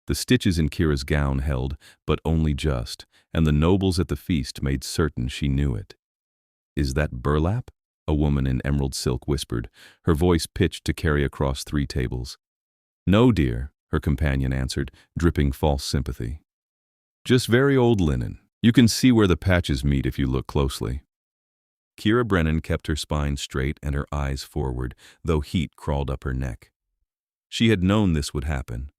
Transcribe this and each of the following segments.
The stitches in Kira's gown held, but only just, and the nobles at the feast made certain she knew it. "Is that burlap?" a woman in emerald silk whispered, her voice pitched to carry across 3 tables. "No, dear," her companion answered, dripping false sympathy. "Just very old linen. You can see where the patches meet if you look closely." Kira Brennan kept her spine straight and her eyes forward, though heat crawled up her neck. She had known this would happen,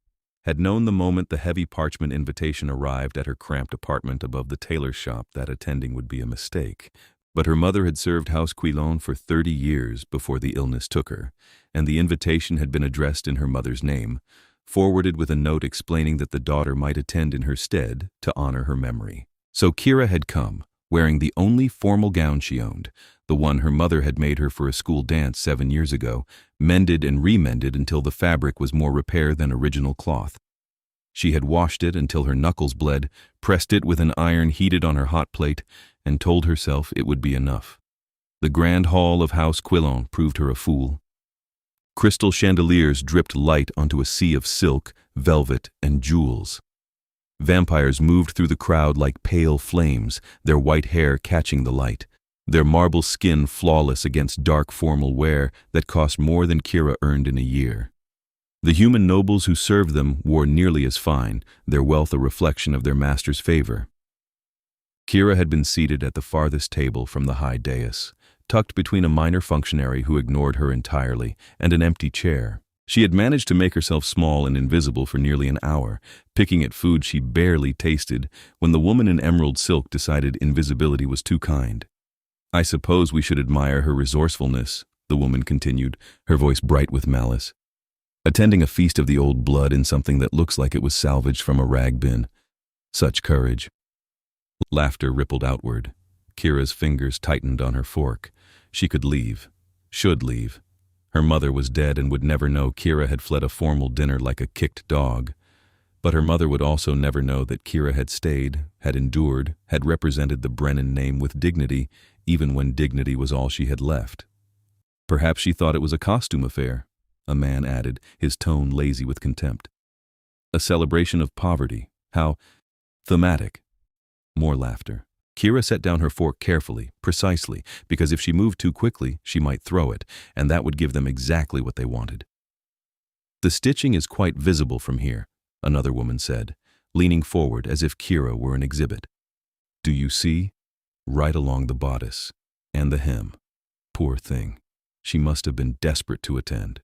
had known the moment the heavy parchment invitation arrived at her cramped apartment above the tailor's shop that attending would be a mistake. But her mother had served House Quillon for 30 years before the illness took her, and the invitation had been addressed in her mother's name, forwarded with a note explaining that the daughter might attend in her stead to honor her memory. So Kira had come, wearing the only formal gown she owned, the one her mother had made her for a school dance 7 years ago, mended and remended until the fabric was more repair than original cloth. She had washed it until her knuckles bled, pressed it with an iron heated on her hot plate, and told herself it would be enough. The grand hall of House Quillon proved her a fool. Crystal chandeliers dripped light onto a sea of silk, velvet, and jewels. Vampires moved through the crowd like pale flames, their white hair catching the light, their marble skin flawless against dark formal wear that cost more than Kira earned in a year. The human nobles who served them wore nearly as fine, their wealth a reflection of their master's favor. Kira had been seated at the farthest table from the high dais, tucked between a minor functionary who ignored her entirely and an empty chair. She had managed to make herself small and invisible for nearly an hour, picking at food she barely tasted, when the woman in emerald silk decided invisibility was too kind. "I suppose we should admire her resourcefulness," the woman continued, her voice bright with malice. "Attending a feast of the old blood in something that looks like it was salvaged from a rag bin. Such courage." Laughter rippled outward. Kira's fingers tightened on her fork. She could leave. Should leave. Her mother was dead and would never know Kira had fled a formal dinner like a kicked dog. But her mother would also never know that Kira had stayed, had endured, had represented the Brennan name with dignity, even when dignity was all she had left. Perhaps she thought it was a costume affair, a man added, his tone lazy with contempt. A celebration of poverty. How thematic. More laughter. Kira set down her fork carefully, precisely, because if she moved too quickly, she might throw it, and that would give them exactly what they wanted. "The stitching is quite visible from here," another woman said, leaning forward as if Kira were an exhibit. "Do you see? Right along the bodice. And the hem. Poor thing. She must have been desperate to attend."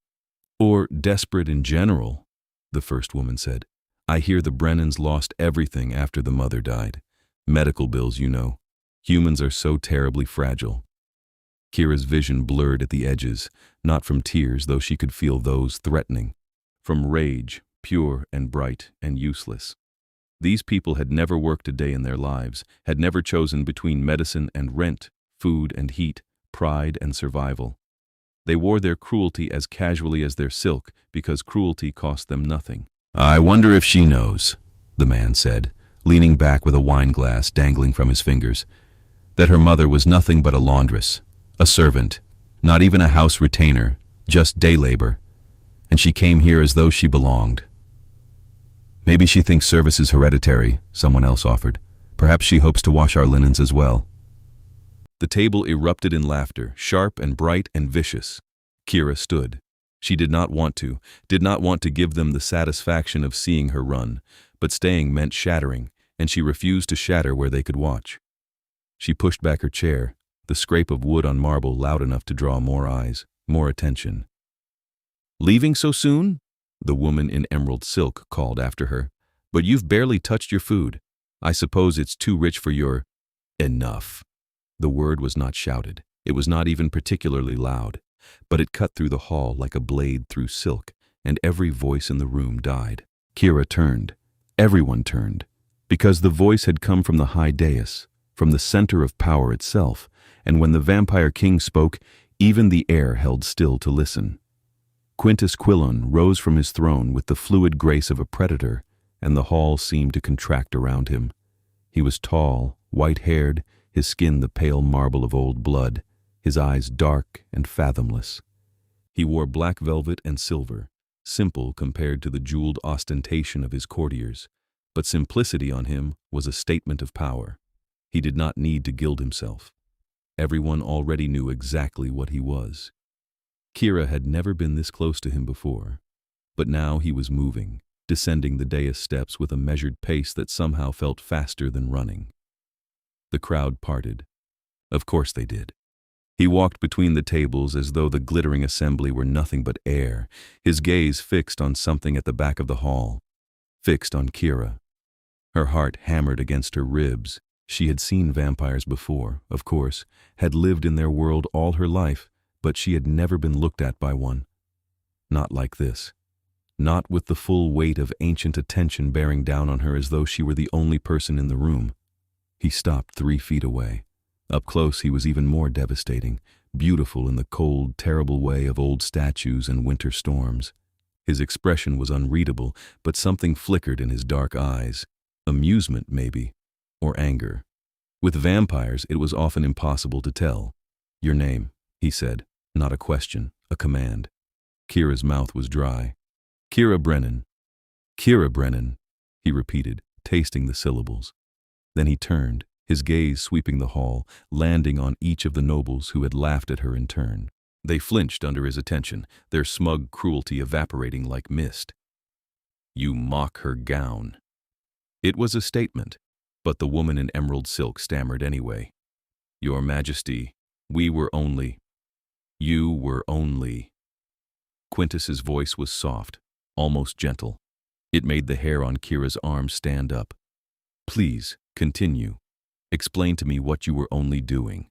"Or desperate in general," the first woman said. "I hear the Brennans lost everything after the mother died. Medical bills, you know. Humans are so terribly fragile." Kira's vision blurred at the edges, not from tears, though she could feel those threatening, from rage, pure and bright and useless. These people had never worked a day in their lives, had never chosen between medicine and rent, food and heat, pride and survival. They wore their cruelty as casually as their silk because cruelty cost them nothing. "I wonder if she knows," the man said, leaning back with a wineglass dangling from his fingers, "that her mother was nothing but a laundress, a servant, not even a house retainer, just day labor, and she came here as though she belonged." "Maybe she thinks service is hereditary," someone else offered. "Perhaps she hopes to wash our linens as well." The table erupted in laughter, sharp and bright and vicious. Kira stood. She did not want to give them the satisfaction of seeing her run, but staying meant shattering, and she refused to shatter where they could watch. She pushed back her chair, the scrape of wood on marble loud enough to draw more eyes, more attention. "Leaving so soon?" the woman in emerald silk called after her. "But you've barely touched your food. I suppose it's too rich for your—" "Enough." The word was not shouted. It was not even particularly loud, but it cut through the hall like a blade through silk, and every voice in the room died. Kira turned. Everyone turned, because the voice had come from the high dais, from the center of power itself, and when the vampire king spoke, even the air held still to listen. Quintus Quillon rose from his throne with the fluid grace of a predator, and the hall seemed to contract around him. He was tall, white-haired, his skin the pale marble of old blood, his eyes dark and fathomless. He wore black velvet and silver, simple compared to the jeweled ostentation of his courtiers, but simplicity on him was a statement of power. He did not need to gild himself. Everyone already knew exactly what he was. Kira had never been this close to him before, but now he was moving, descending the dais steps with a measured pace that somehow felt faster than running. The crowd parted. Of course they did. He walked between the tables as though the glittering assembly were nothing but air, his gaze fixed on something at the back of the hall, fixed on Kira. Her heart hammered against her ribs. She had seen vampires before, of course, had lived in their world all her life, but she had never been looked at by one. Not like this. Not with the full weight of ancient attention bearing down on her as though she were the only person in the room. He stopped 3 feet away. Up close he was even more devastating, beautiful in the cold, terrible way of old statues and winter storms. His expression was unreadable, but something flickered in his dark eyes. Amusement, maybe, or anger. With vampires, it was often impossible to tell. "Your name," he said, not a question, a command. Kira's mouth was dry. "Kira Brennan." "Kira Brennan," he repeated, tasting the syllables. Then he turned, his gaze sweeping the hall, landing on each of the nobles who had laughed at her in turn. They flinched under his attention, their smug cruelty evaporating like mist. "You mock her gown." It was a statement, but the woman in emerald silk stammered anyway. "Your Majesty, you were only. Quintus's voice was soft, almost gentle. It made the hair on Kira's arm stand up. "Please, continue. Explain to me what you were only doing."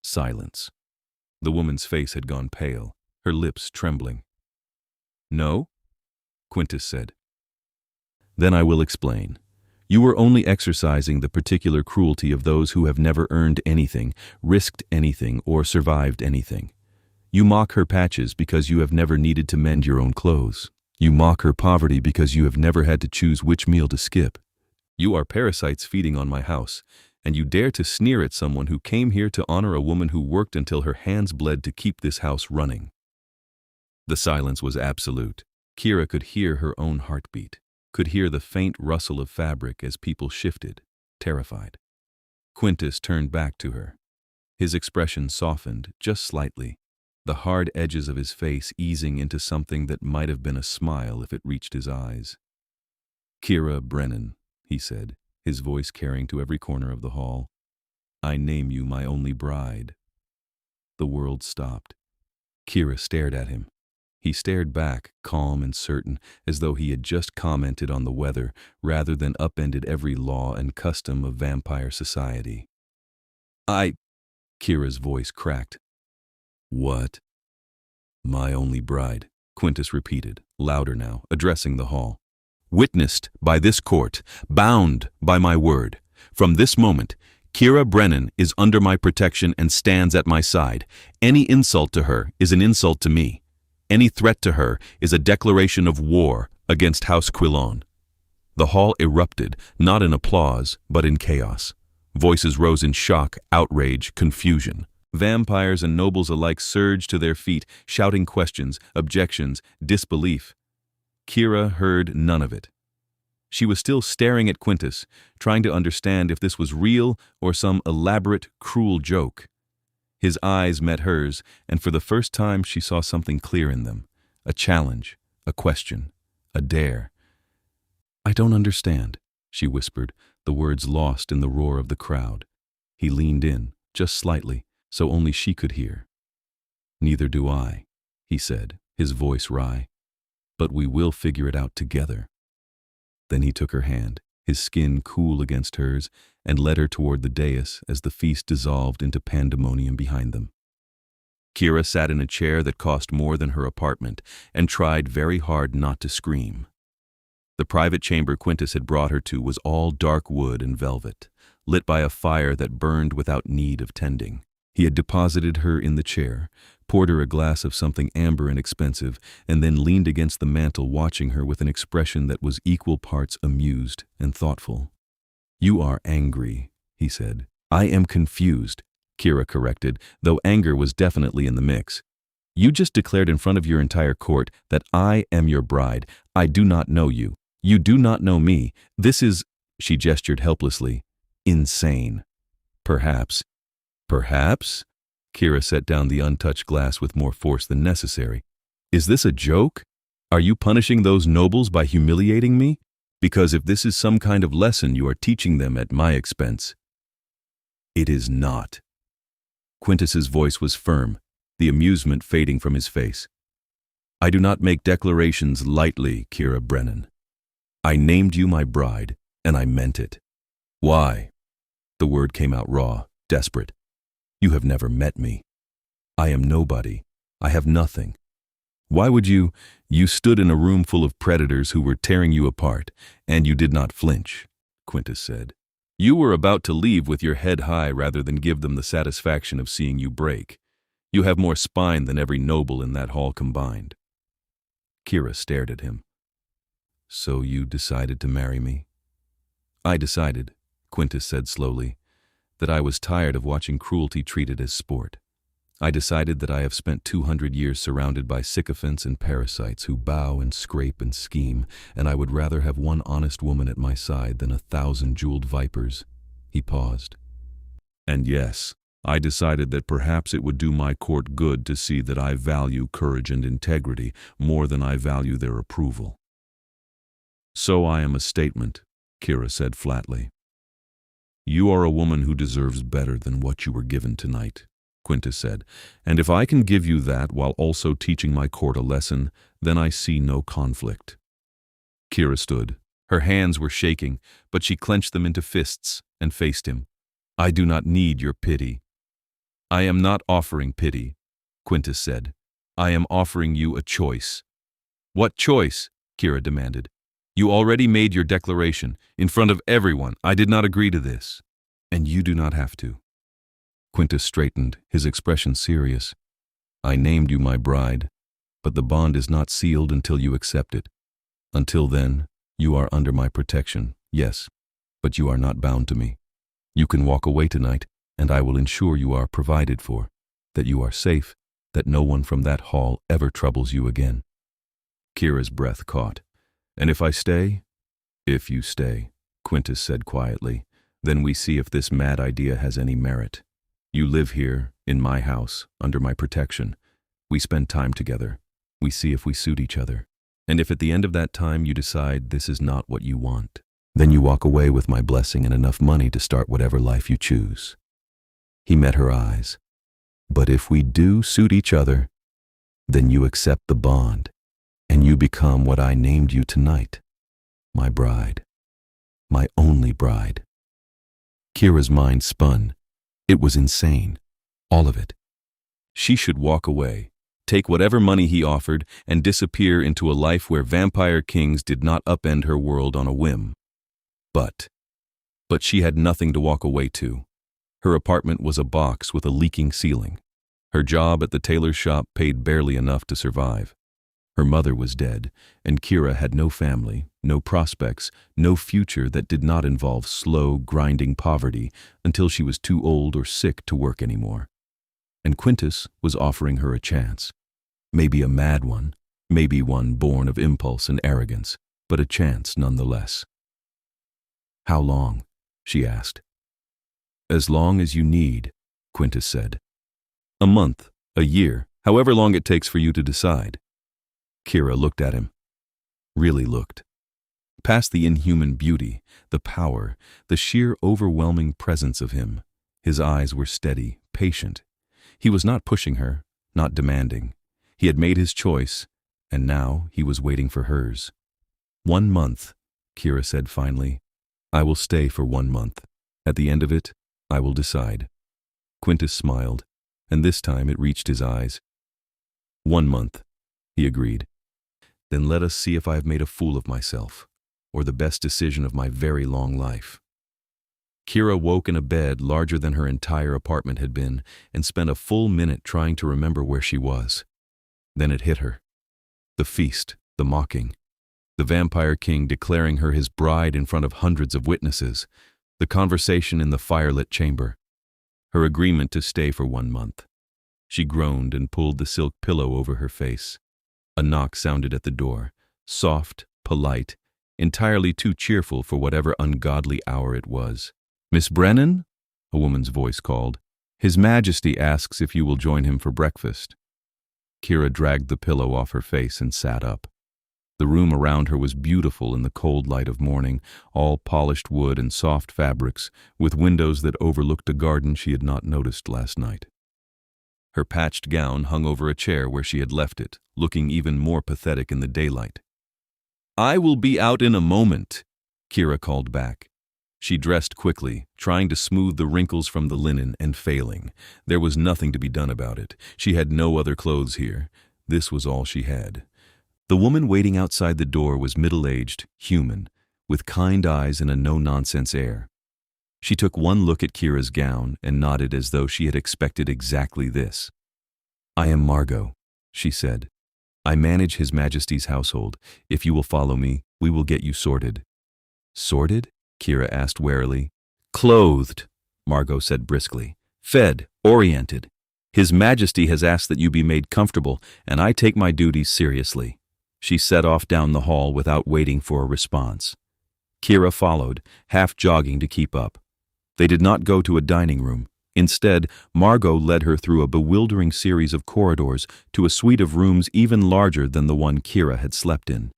Silence. The woman's face had gone pale, her lips trembling. "No?" Quintus said. "Then I will explain. You were only exercising the particular cruelty of those who have never earned anything, risked anything, or survived anything. You mock her patches because you have never needed to mend your own clothes. You mock her poverty because you have never had to choose which meal to skip. You are parasites feeding on my house, and you dare to sneer at someone who came here to honor a woman who worked until her hands bled to keep this house running." The silence was absolute. Kira could hear her own heartbeat, could hear the faint rustle of fabric as people shifted, terrified. Quintus turned back to her. His expression softened, just slightly, the hard edges of his face easing into something that might have been a smile if it reached his eyes. "Kira Brennan," he said, his voice carrying to every corner of the hall. "I name you my only bride." The world stopped. Kira stared at him. He stared back, calm and certain, as though he had just commented on the weather rather than upended every law and custom of vampire society. Kira's voice cracked. "What?" "My only bride," Quintus repeated, louder now, addressing the hall. "Witnessed by this court, bound by my word. From this moment, Kira Brennan is under my protection and stands at my side. Any insult to her is an insult to me. Any threat to her is a declaration of war against House Quillon." The hall erupted, not in applause, but in chaos. Voices rose in shock, outrage, confusion. Vampires and nobles alike surged to their feet, shouting questions, objections, disbelief. Kira heard none of it. She was still staring at Quintus, trying to understand if this was real or some elaborate, cruel joke. His eyes met hers, and for the first time she saw something clear in them. A challenge, a question, a dare. "I don't understand," she whispered, the words lost in the roar of the crowd. He leaned in, just slightly, so only she could hear. "Neither do I," he said, his voice wry. "But we will figure it out together." Then he took her hand, his skin cool against hers, and led her toward the dais as the feast dissolved into pandemonium behind them. Kira sat in a chair that cost more than her apartment and tried very hard not to scream. The private chamber Quintus had brought her to was all dark wood and velvet, lit by a fire that burned without need of tending. He had deposited her in the chair, poured her a glass of something amber and expensive, and then leaned against the mantel watching her with an expression that was equal parts amused and thoughtful. "You are angry," he said. "I am confused," Kira corrected, though anger was definitely in the mix. You just declared in front of your entire court that I am your bride. I do not know you. You do not know me. This is," she gestured helplessly, "insane." "Perhaps." "Perhaps?" Kira set down the untouched glass with more force than necessary. "Is this a joke? Are you punishing those nobles by humiliating me? Because if this is some kind of lesson you are teaching them at my expense." "It is not." Quintus's voice was firm, the amusement fading from his face. "I do not make declarations lightly, Kira Brennan. I named you my bride, and I meant it." "Why?" The word came out raw, desperate. "You have never met me. I am nobody. I have nothing. Why would you? You stood in a room full of predators who were tearing you apart, and you did not flinch," Quintus said. "You were about to leave with your head high rather than give them the satisfaction of seeing you break. You have more spine than every noble in that hall combined." Kira stared at him. "So you decided to marry me?" "I decided," Quintus said slowly, "that I was tired of watching cruelty treated as sport. I decided that I have spent 200 years surrounded by sycophants and parasites who bow and scrape and scheme, and I would rather have one honest woman at my side than 1,000 jeweled vipers." He paused. "And yes, I decided that perhaps it would do my court good to see that I value courage and integrity more than I value their approval." "So I am a statement," Kira said flatly. "You are a woman who deserves better than what you were given tonight," Quintus said, "and if I can give you that while also teaching my court a lesson, then I see no conflict." Kira stood. Her hands were shaking, but she clenched them into fists and faced him. "I do not need your pity." "I am not offering pity," Quintus said. "I am offering you a choice." "What choice?" Kira demanded. "You already made your declaration, in front of everyone. I did not agree to this. And you do not have to." Quintus straightened, his expression serious. "I named you my bride, but the bond is not sealed until you accept it. Until then, you are under my protection, yes, but you are not bound to me. You can walk away tonight, and I will ensure you are provided for, that you are safe, that no one from that hall ever troubles you again." Kira's breath caught. "And if I stay?" "If you stay," Quintus said quietly, "then we see if this mad idea has any merit. You live here, in my house, under my protection. We spend time together. We see if we suit each other. And if at the end of that time you decide this is not what you want, then you walk away with my blessing and enough money to start whatever life you choose." He met her eyes. "But if we do suit each other, then you accept the bond, and you become what I named you tonight, my bride, my only bride." Kira's mind spun. It was insane, all of it. She should walk away, take whatever money he offered, and disappear into a life where vampire kings did not upend her world on a whim. But she had nothing to walk away to. Her apartment was a box with a leaking ceiling. Her job at the tailor's shop paid barely enough to survive. Her mother was dead, and Kira had no family, no prospects, no future that did not involve slow, grinding poverty until she was too old or sick to work anymore. And Quintus was offering her a chance. Maybe a mad one, maybe one born of impulse and arrogance, but a chance nonetheless. "How long?" she asked. "As long as you need," Quintus said. "A month, a year, however long it takes for you to decide." Kira looked at him. Really looked. Past the inhuman beauty, the power, the sheer overwhelming presence of him, his eyes were steady, patient. He was not pushing her, not demanding. He had made his choice, and now he was waiting for hers. "1 month," Kira said finally. "I will stay for 1 month. At the end of it, I will decide." Quintus smiled, and this time it reached his eyes. 1 month, he agreed. "Then let us see if I have made a fool of myself, or the best decision of my very long life." Kira woke in a bed larger than her entire apartment had been and spent a full minute trying to remember where she was. Then it hit her. The feast, the mocking. The vampire king declaring her his bride in front of hundreds of witnesses. The conversation in the firelit chamber. Her agreement to stay for 1 month. She groaned and pulled the silk pillow over her face. A knock sounded at the door, soft, polite, entirely too cheerful for whatever ungodly hour it was. "Miss Brennan?" a woman's voice called. "His Majesty asks if you will join him for breakfast." Kira dragged the pillow off her face and sat up. The room around her was beautiful in the cold light of morning, all polished wood and soft fabrics, with windows that overlooked a garden she had not noticed last night. Her patched gown hung over a chair where she had left it, looking even more pathetic in the daylight. "I will be out in a moment," Kira called back. She dressed quickly, trying to smooth the wrinkles from the linen and failing. There was nothing to be done about it. She had no other clothes here. This was all she had. The woman waiting outside the door was middle-aged, human, with kind eyes and a no-nonsense air. She took one look at Kira's gown and nodded as though she had expected exactly this. "I am Margot," she said. "I manage His Majesty's household. If you will follow me, we will get you sorted." "Sorted?" Kira asked warily. "Clothed," Margot said briskly. "Fed, oriented. His Majesty has asked that you be made comfortable, and I take my duties seriously." She set off down the hall without waiting for a response. Kira followed, half jogging to keep up. They did not go to a dining room. Instead, Margot led her through a bewildering series of corridors to a suite of rooms even larger than the one Kira had slept in.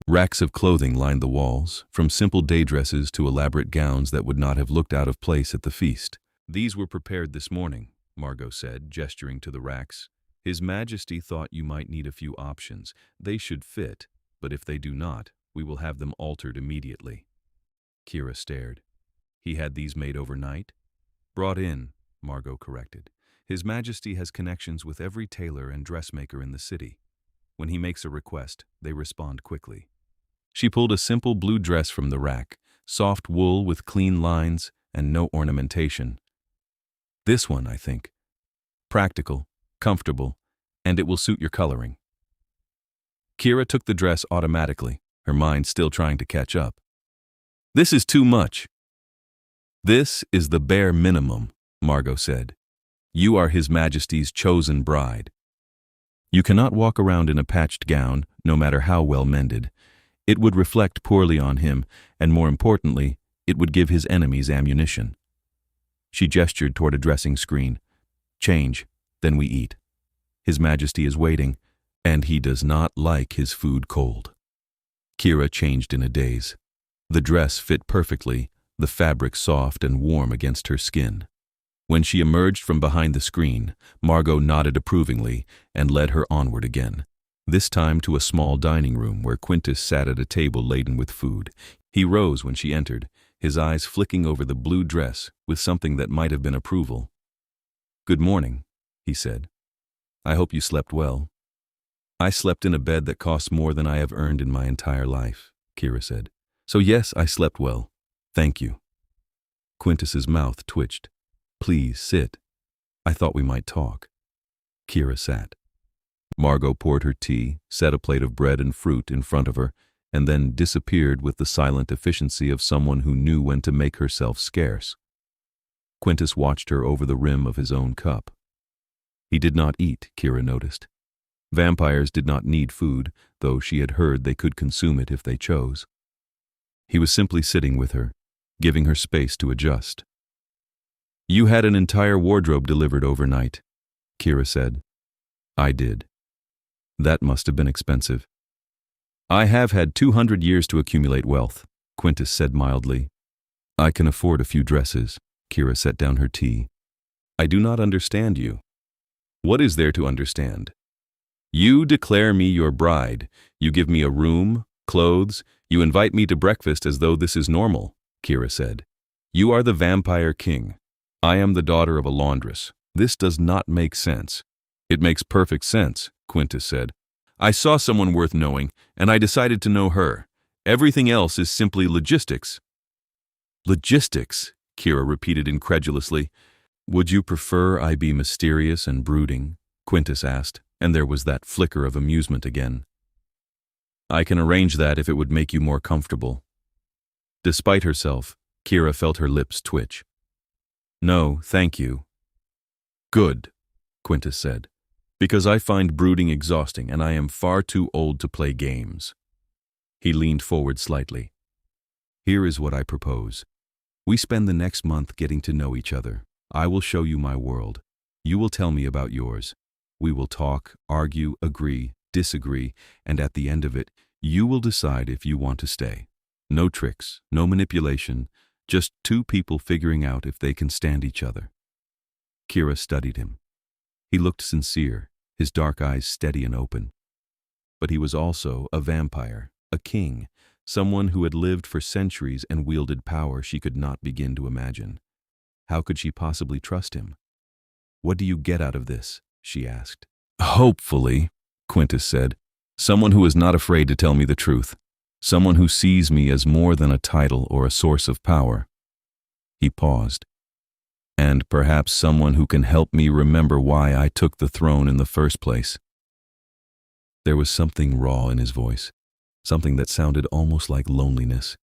Racks of clothing lined the walls, from simple day dresses to elaborate gowns that would not have looked out of place at the feast. "These were prepared this morning," Margot said, gesturing to the racks. "His Majesty thought you might need a few options. They should fit, but if they do not, we will have them altered immediately." Kira stared. "He had these made overnight?" "Brought in," Margot corrected. "His Majesty has connections with every tailor and dressmaker in the city. When he makes a request, they respond quickly." She pulled a simple blue dress from the rack, soft wool with clean lines and no ornamentation. "This one, I think. Practical, comfortable, and it will suit your coloring." Kira took the dress automatically, her mind still trying to catch up. "This is too much." "This is the bare minimum," Margot said. "You are His Majesty's chosen bride. You cannot walk around in a patched gown, no matter how well mended. It would reflect poorly on him, and more importantly, it would give his enemies ammunition." She gestured toward a dressing screen. "Change, then we eat. His Majesty is waiting, and he does not like his food cold." Kira changed in a daze. The dress fit perfectly, the fabric soft and warm against her skin. When she emerged from behind the screen, Margot nodded approvingly and led her onward again, this time to a small dining room where Quintus sat at a table laden with food. He rose when she entered, his eyes flicking over the blue dress with something that might have been approval. "Good morning," he said. "I hope you slept well." "I slept in a bed that costs more than I have earned in my entire life," Kira said. "So yes, I slept well. Thank you." Quintus's mouth twitched. "Please sit. I thought we might talk." Kira sat. Margot poured her tea, set a plate of bread and fruit in front of her, and then disappeared with the silent efficiency of someone who knew when to make herself scarce. Quintus watched her over the rim of his own cup. He did not eat, Kira noticed. Vampires did not need food, though she had heard they could consume it if they chose. He was simply sitting with her, giving her space to adjust. "You had an entire wardrobe delivered overnight," Kira said. "I did." "That must have been expensive." "I have had 200 years to accumulate wealth," Quintus said mildly. "I can afford a few dresses." Kira set down her tea. "I do not understand you." "What is there to understand? You declare me your bride. You give me a room, clothes. You invite me to breakfast as though this is normal," Kira said. "You are the vampire king. I am the daughter of a laundress. This does not make sense." "It makes perfect sense," Quintus said. "I saw someone worth knowing, and I decided to know her. Everything else is simply logistics." "Logistics," Kira repeated incredulously. "Would you prefer I be mysterious and brooding?" Quintus asked, and there was that flicker of amusement again. "I can arrange that if it would make you more comfortable." Despite herself, Kira felt her lips twitch. "No, thank you." "Good." Quintus said. Because I find brooding exhausting and I am far too old to play games. He leaned forward slightly. Here is what I propose. We spend the next month getting to know each other. I will show you my world. You will tell me about yours. We will talk, argue, agree, disagree, and at the end of it, you will decide if you want to stay. No tricks, no manipulation, just two people figuring out if they can stand each other. Kira studied him. He looked sincere, his dark eyes steady and open. But he was also a vampire, a king, someone who had lived for centuries and wielded power she could not begin to imagine. How could she possibly trust him? What do you get out of this? She asked. Hopefully, Quintus said, someone who is not afraid to tell me the truth. Someone who sees me as more than a title or a source of power. He paused. And perhaps someone who can help me remember why I took the throne in the first place. There was something raw in his voice, something that sounded almost like loneliness.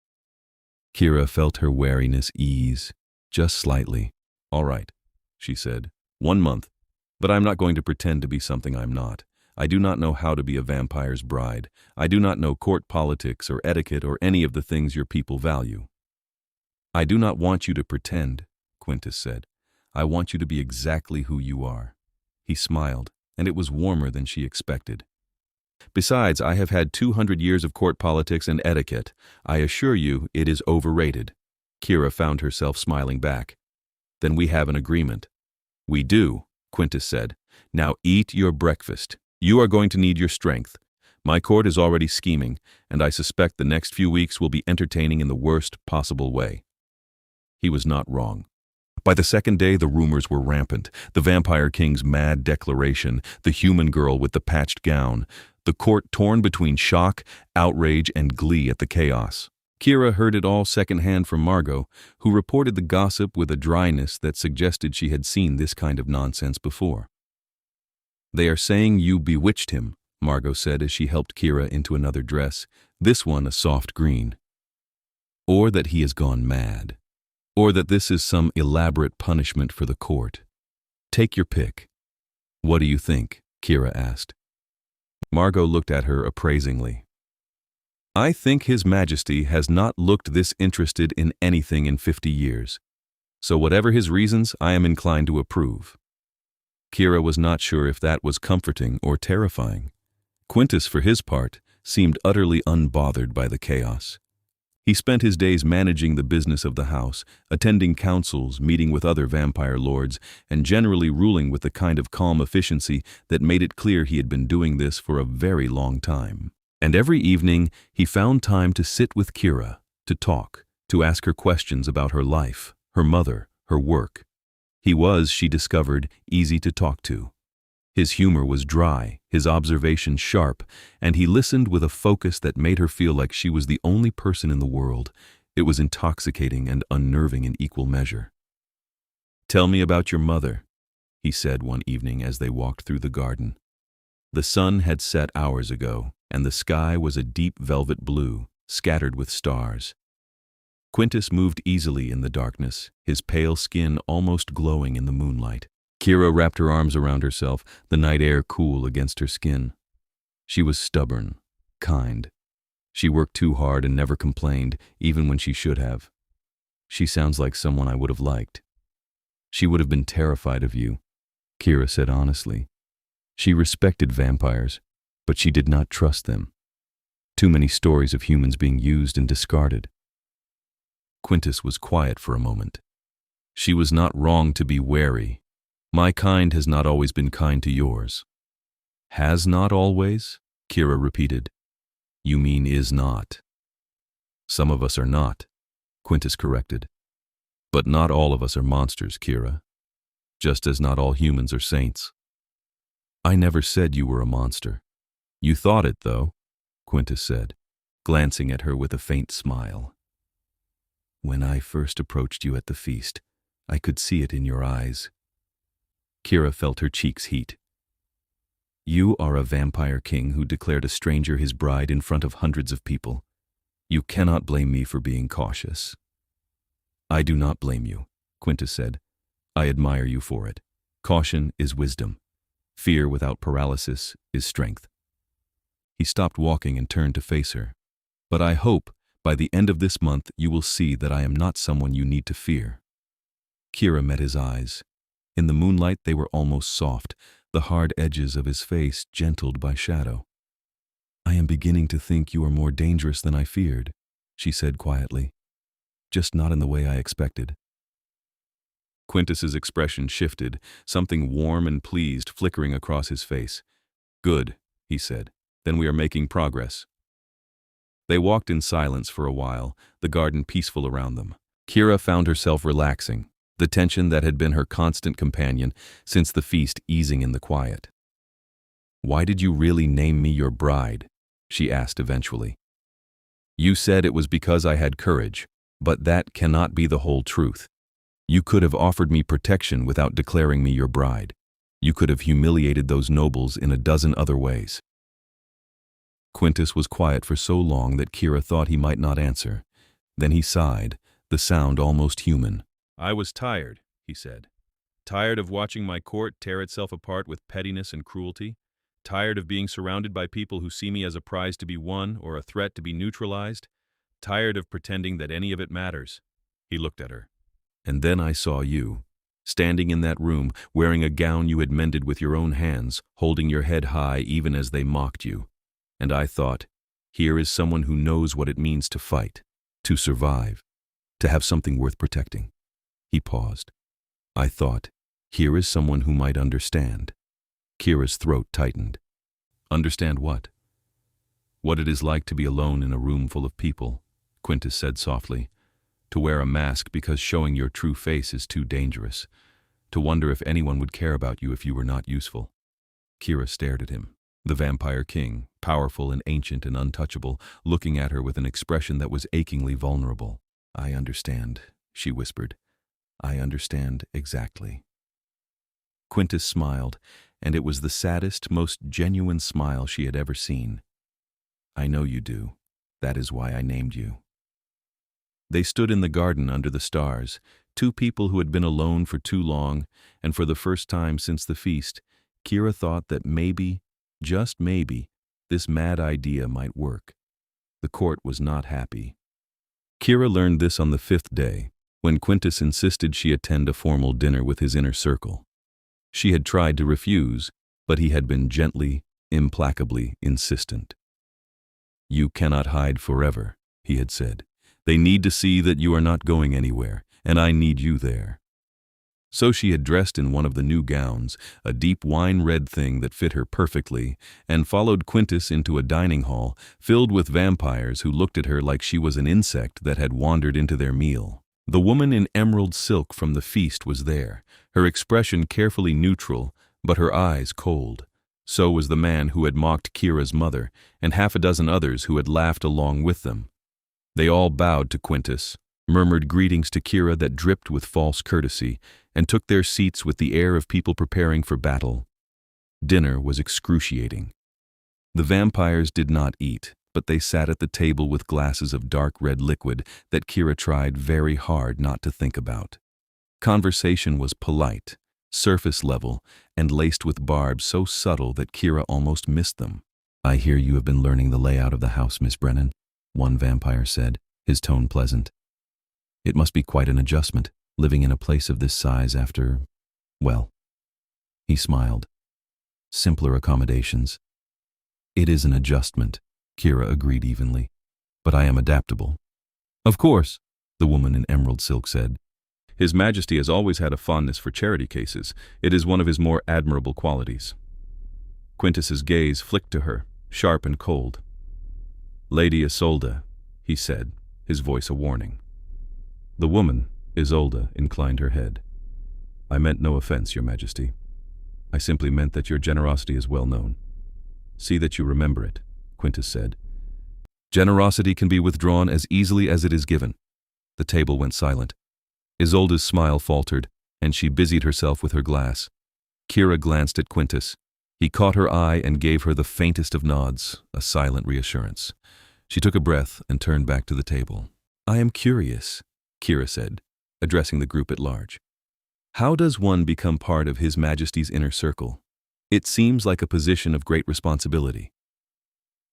Kira felt her wariness ease, just slightly. All right, she said. 1 month. But I'm not going to pretend to be something I'm not. I do not know how to be a vampire's bride. I do not know court politics or etiquette or any of the things your people value. I do not want you to pretend, Quintus said. I want you to be exactly who you are. He smiled, and it was warmer than she expected. Besides, I have had 200 years of court politics and etiquette. I assure you it is overrated. Kira found herself smiling back. Then we have an agreement. We do, Quintus said. Now eat your breakfast. You are going to need your strength. My court is already scheming, and I suspect the next few weeks will be entertaining in the worst possible way. He was not wrong. By the second day, the rumors were rampant. The Vampire King's mad declaration, the human girl with the patched gown, the court torn between shock, outrage, and glee at the chaos. Kira heard it all secondhand from Margot, who reported the gossip with a dryness that suggested she had seen this kind of nonsense before. They are saying you bewitched him, Margot said as she helped Kira into another dress, this one a soft green. Or that he has gone mad. Or that this is some elaborate punishment for the court. Take your pick. What do you think? Kira asked. Margot looked at her appraisingly. I think His Majesty has not looked this interested in anything in 50 years. So whatever his reasons, I am inclined to approve. Kira was not sure if that was comforting or terrifying. Quintus, for his part, seemed utterly unbothered by the chaos. He spent his days managing the business of the house, attending councils, meeting with other vampire lords, and generally ruling with the kind of calm efficiency that made it clear he had been doing this for a very long time. And every evening, he found time to sit with Kira, to talk, to ask her questions about her life, her mother, her work. He was, she discovered, easy to talk to. His humor was dry, his observations sharp, and he listened with a focus that made her feel like she was the only person in the world. It was intoxicating and unnerving in equal measure. Tell me about your mother, he said one evening as they walked through the garden. The sun had set hours ago, and the sky was a deep velvet blue, scattered with stars. Quintus moved easily in the darkness, his pale skin almost glowing in the moonlight. Kira wrapped her arms around herself, the night air cool against her skin. She was stubborn, kind. She worked too hard and never complained, even when she should have. She sounds like someone I would have liked. She would have been terrified of you, Kira said honestly. She respected vampires, but she did not trust them. Too many stories of humans being used and discarded. Quintus was quiet for a moment. She was not wrong to be wary. My kind has not always been kind to yours. Has not always? Kira repeated. You mean is not. Some of us are not, Quintus corrected. But not all of us are monsters, Kira. Just as not all humans are saints. I never said you were a monster. You thought it, though, Quintus said, glancing at her with a faint smile. When I first approached you at the feast, I could see it in your eyes. Kira felt her cheeks heat. You are a vampire king who declared a stranger his bride in front of hundreds of people. You cannot blame me for being cautious. I do not blame you, Quintus said. I admire you for it. Caution is wisdom. Fear without paralysis is strength. He stopped walking and turned to face her. But I hope by the end of this month you will see that I am not someone you need to fear. Quillon met his eyes. In the moonlight they were almost soft, the hard edges of his face gentled by shadow. I am beginning to think you are more dangerous than I feared, she said quietly. Just not in the way I expected. Quintus's expression shifted, something warm and pleased flickering across his face. Good, he said. Then we are making progress. They walked in silence for a while, the garden peaceful around them. Quillon found herself relaxing, the tension that had been her constant companion since the feast easing in the quiet. Why did you really name me your bride? She asked eventually. You said it was because I had courage, but that cannot be the whole truth. You could have offered me protection without declaring me your bride. You could have humiliated those nobles in a dozen other ways. Quintus was quiet for so long that Quillon thought he might not answer. Then he sighed, the sound almost human. I was tired, he said. Tired of watching my court tear itself apart with pettiness and cruelty. Tired of being surrounded by people who see me as a prize to be won or a threat to be neutralized. Tired of pretending that any of it matters. He looked at her. And then I saw you, standing in that room, wearing a gown you had mended with your own hands, holding your head high even as they mocked you. And I thought, here is someone who knows what it means to fight, to survive, to have something worth protecting. He paused. I thought, here is someone who might understand. Kira's throat tightened. Understand what? What it is like to be alone in a room full of people, Quintus said softly. To wear a mask because showing your true face is too dangerous. To wonder if anyone would care about you if you were not useful. Quillon stared at him. The vampire king, powerful and ancient and untouchable, looking at her with an expression that was achingly vulnerable. I understand, she whispered. I understand exactly. Quintus smiled, and it was the saddest, most genuine smile she had ever seen. I know you do. That is why I named you. They stood in the garden under the stars, two people who had been alone for too long, and for the first time since the feast, Quillon thought that maybe, just maybe, this mad idea might work. The court was not happy. Quillon learned this on the 5th day, when Quintus insisted she attend a formal dinner with his inner circle. She had tried to refuse, but he had been gently, implacably insistent. You cannot hide forever, he had said. They need to see that you are not going anywhere, and I need you there. So she had dressed in one of the new gowns, a deep wine-red thing that fit her perfectly, and followed Quintus into a dining hall filled with vampires who looked at her like she was an insect that had wandered into their meal. The woman in emerald silk from the feast was there, her expression carefully neutral, but her eyes cold. So was the man who had mocked Kira's mother, and half a dozen others who had laughed along with them. They all bowed to Quintus, murmured greetings to Quillon that dripped with false courtesy, and took their seats with the air of people preparing for battle. Dinner was excruciating. The vampires did not eat, but they sat at the table with glasses of dark red liquid that Quillon tried very hard not to think about. Conversation was polite, surface level, and laced with barbs so subtle that Quillon almost missed them. I hear you have been learning the layout of the house, Miss Brennan, one vampire said, his tone pleasant. It must be quite an adjustment, living in a place of this size after, well. He smiled. Simpler accommodations. It is an adjustment, Quillon agreed evenly, but I am adaptable. Of course, the woman in emerald silk said. His Majesty has always had a fondness for charity cases. It is one of his more admirable qualities. Quintus's gaze flicked to her, sharp and cold. Lady Isolde, he said, his voice a warning. The woman, Isolde, inclined her head. I meant no offense, Your Majesty. I simply meant that your generosity is well known. See that you remember it, Quintus said. Generosity can be withdrawn as easily as it is given. The table went silent. Isolde's smile faltered, and she busied herself with her glass. Quillon glanced at Quintus. He caught her eye and gave her the faintest of nods, a silent reassurance. She took a breath and turned back to the table. I am curious, Quillon said, addressing the group at large. How does one become part of His Majesty's inner circle? It seems like a position of great responsibility.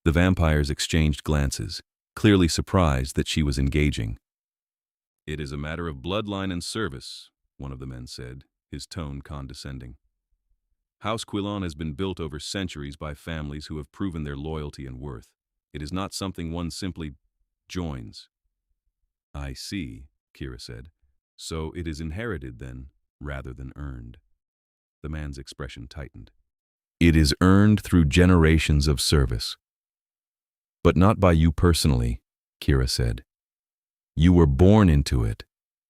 The vampires exchanged glances, clearly surprised that she was engaging. It is a matter of bloodline and service, one of the men said, his tone condescending. House Quillon has been built over centuries by families who have proven their loyalty and worth. It is not something one simply joins. I see, Kira said. So it is inherited then, rather than earned. The man's expression tightened. It is earned through generations of service. But not by you personally, Kira said. You were born into it,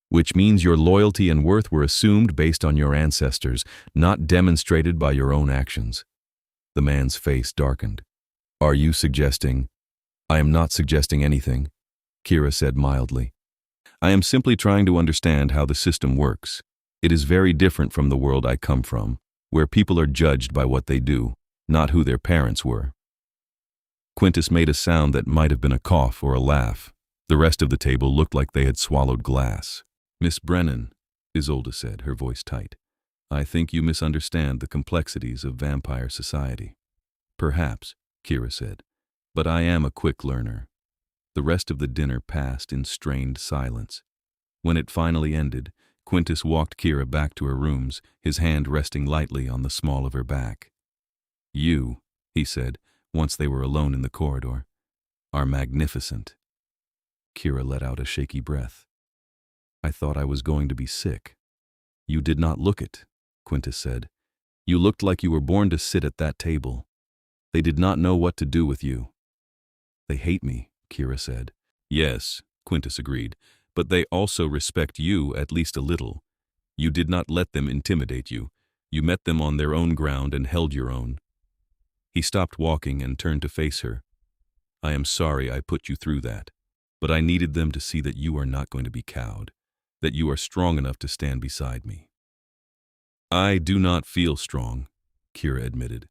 which means your loyalty and worth were assumed based on your ancestors, not demonstrated by your own actions. The man's face darkened. Are you suggesting? I am not suggesting anything, Kira said mildly. I am simply trying to understand how the system works. It is very different from the world I come from, where people are judged by what they do, not who their parents were. Quintus made a sound that might have been a cough or a laugh. The rest of the table looked like they had swallowed glass. Miss Brennan, Isolde said, her voice tight, I think you misunderstand the complexities of vampire society. Perhaps, Kira said, but I am a quick learner. The rest of the dinner passed in strained silence. When it finally ended, Quintus walked Kira back to her rooms, his hand resting lightly on the small of her back. You, he said, once they were alone in the corridor, are magnificent. Kira let out a shaky breath. I thought I was going to be sick. You did not look it, Quintus said. You looked like you were born to sit at that table. They did not know what to do with you. They hate me, Kira said. Yes, Quintus agreed, but they also respect you at least a little. You did not let them intimidate you. You met them on their own ground and held your own. He stopped walking and turned to face her. I am sorry I put you through that, but I needed them to see that you are not going to be cowed, that you are strong enough to stand beside me. I do not feel strong, Kira admitted.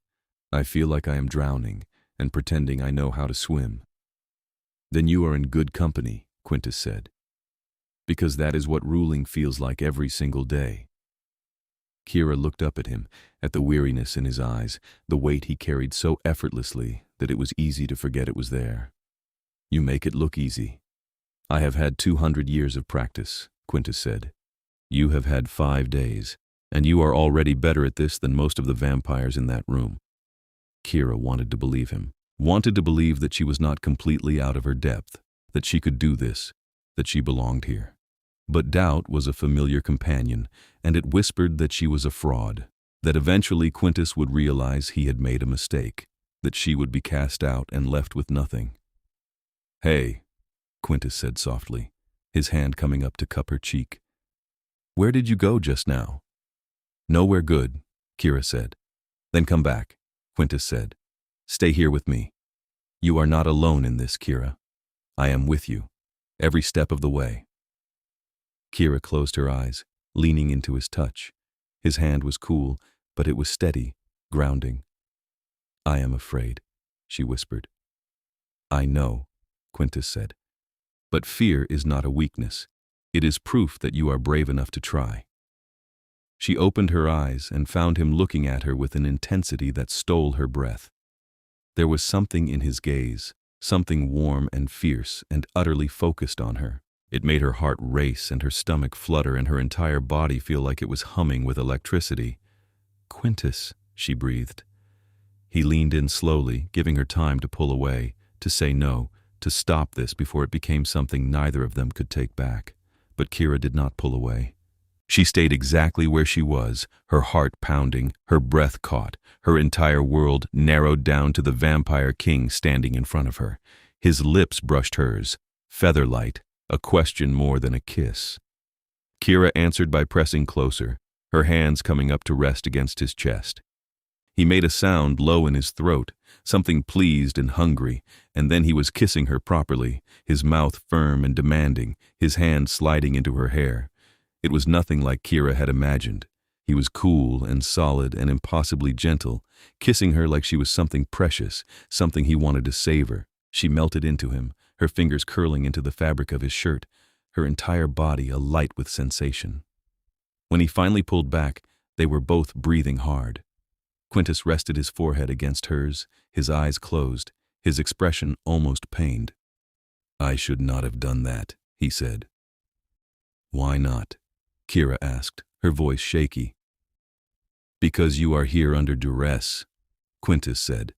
I feel like I am drowning and pretending I know how to swim. Then you are in good company, Quintus said, because that is what ruling feels like every single day. Kira looked up at him, at the weariness in his eyes, the weight he carried so effortlessly that it was easy to forget it was there. You make it look easy. I have had 200 years of practice, Quintus said. You have had 5 days, and you are already better at this than most of the vampires in that room. Kira wanted to believe him, wanted to believe that she was not completely out of her depth, that she could do this, that she belonged here. But doubt was a familiar companion, and it whispered that she was a fraud, that eventually Quintus would realize he had made a mistake, that she would be cast out and left with nothing. Hey, Quintus said softly, his hand coming up to cup her cheek. Where did you go just now? Nowhere good, Kira said. Then come back, Quintus said. Stay here with me. You are not alone in this, Kira. I am with you, every step of the way. Kira closed her eyes, leaning into his touch. His hand was cool, but it was steady, grounding. I am afraid, she whispered. I know, Quintus said. But fear is not a weakness. It is proof that you are brave enough to try. She opened her eyes and found him looking at her with an intensity that stole her breath. There was something in his gaze, something warm and fierce and utterly focused on her. It made her heart race and her stomach flutter and her entire body feel like it was humming with electricity. Quintus, she breathed. He leaned in slowly, giving her time to pull away, to say no, to stop this before it became something neither of them could take back. But Kira did not pull away. She stayed exactly where she was, her heart pounding, her breath caught, her entire world narrowed down to the vampire king standing in front of her. His lips brushed hers, feather-light, a question more than a kiss. Kira answered by pressing closer, her hands coming up to rest against his chest. He made a sound low in his throat, something pleased and hungry, and then he was kissing her properly, his mouth firm and demanding, his hand sliding into her hair. It was nothing like Kira had imagined. He was cool and solid and impossibly gentle, kissing her like she was something precious, something he wanted to savor. She melted into him, her fingers curling into the fabric of his shirt, her entire body alight with sensation. When he finally pulled back, they were both breathing hard. Quintus rested his forehead against hers, his eyes closed, his expression almost pained. "I should not have done that," he said. "Why not?" Kira asked, her voice shaky. "Because you are here under duress," Quintus said.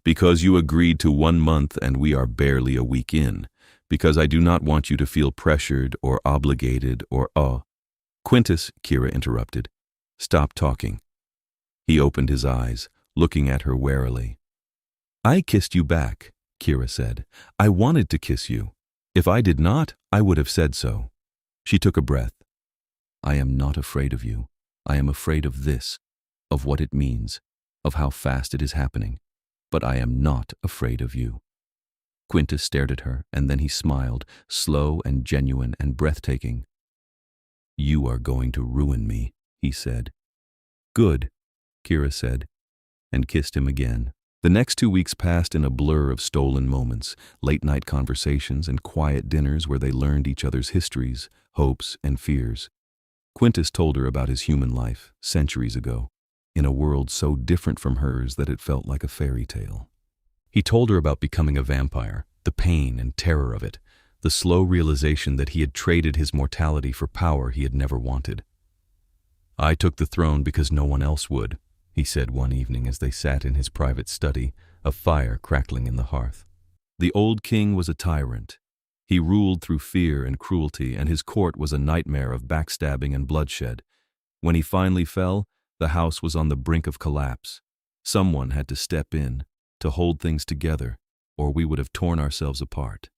"Because you agreed to 1 month and we are barely a week in. Because I do not want you to feel pressured or obligated or Quintus, Kira interrupted. "Stop talking." He opened his eyes, looking at her warily. "I kissed you back," Kira said. "I wanted to kiss you. If I did not, I would have said so." She took a breath. "I am not afraid of you. I am afraid of this, of what it means, of how fast it is happening. But I am not afraid of you." Quintus stared at her, and then he smiled, slow and genuine and breathtaking. "You are going to ruin me," he said. "Good," Kira said, and kissed him again. The next 2 weeks passed in a blur of stolen moments, late-night conversations and quiet dinners where they learned each other's histories, hopes, and fears. Quintus told her about his human life, centuries ago, in a world so different from hers that it felt like a fairy tale. He told her about becoming a vampire, the pain and terror of it, the slow realization that he had traded his mortality for power he had never wanted. "I took the throne because no one else would," he said one evening as they sat in his private study, a fire crackling in the hearth. "The old king was a tyrant. He ruled through fear and cruelty, and his court was a nightmare of backstabbing and bloodshed. When he finally fell, the house was on the brink of collapse. Someone had to step in, to hold things together, or we would have torn ourselves apart.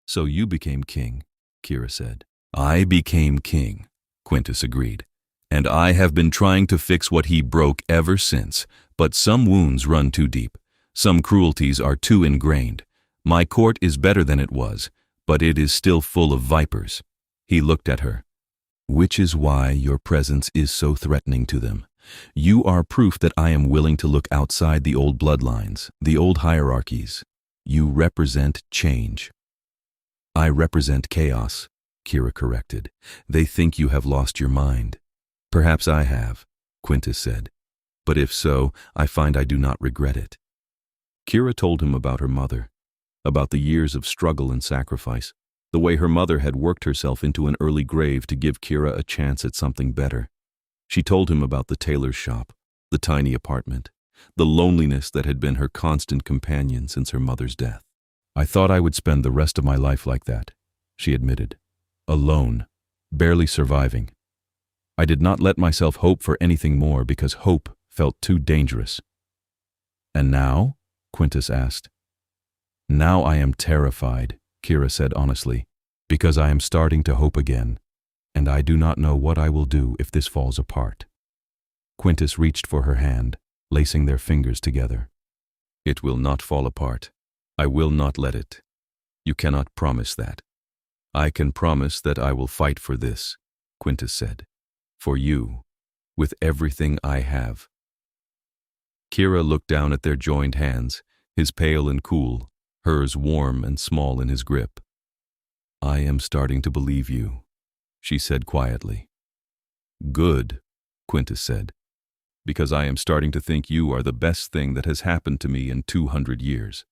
So you became king," Kira said. "I became king," Quintus agreed. "And I have been trying to fix what he broke ever since, but some wounds run too deep. Some cruelties are too ingrained. My court is better than it was, but it is still full of vipers." He looked at her. "Which is why your presence is so threatening to them. You are proof that I am willing to look outside the old bloodlines, the old hierarchies. You represent change." "I represent chaos," Kira corrected. "They think you have lost your mind." "Perhaps I have," Quintus said. "But if so, I find I do not regret it." Kira told him about her mother, about the years of struggle and sacrifice, the way her mother had worked herself into an early grave to give Kira a chance at something better. She told him about the tailor's shop, the tiny apartment, the loneliness that had been her constant companion since her mother's death. "I thought I would spend the rest of my life like that," she admitted. "Alone, barely surviving. I did not let myself hope for anything more because hope felt too dangerous." "And now?" Quintus asked. "Now I am terrified," Kira said honestly, "because I am starting to hope again, and I do not know what I will do if this falls apart." Quintus reached for her hand, lacing their fingers together. "It will not fall apart. I will not let it. You cannot promise that." "I can promise that I will fight for this," Quintus said. "For you, with everything I have." Kira looked down at their joined hands, his pale and cool, hers warm and small in his grip. "I am starting to believe you," she said quietly. "Good," Quintus said, "because I am starting to think you are the best thing that has happened to me in 200 years.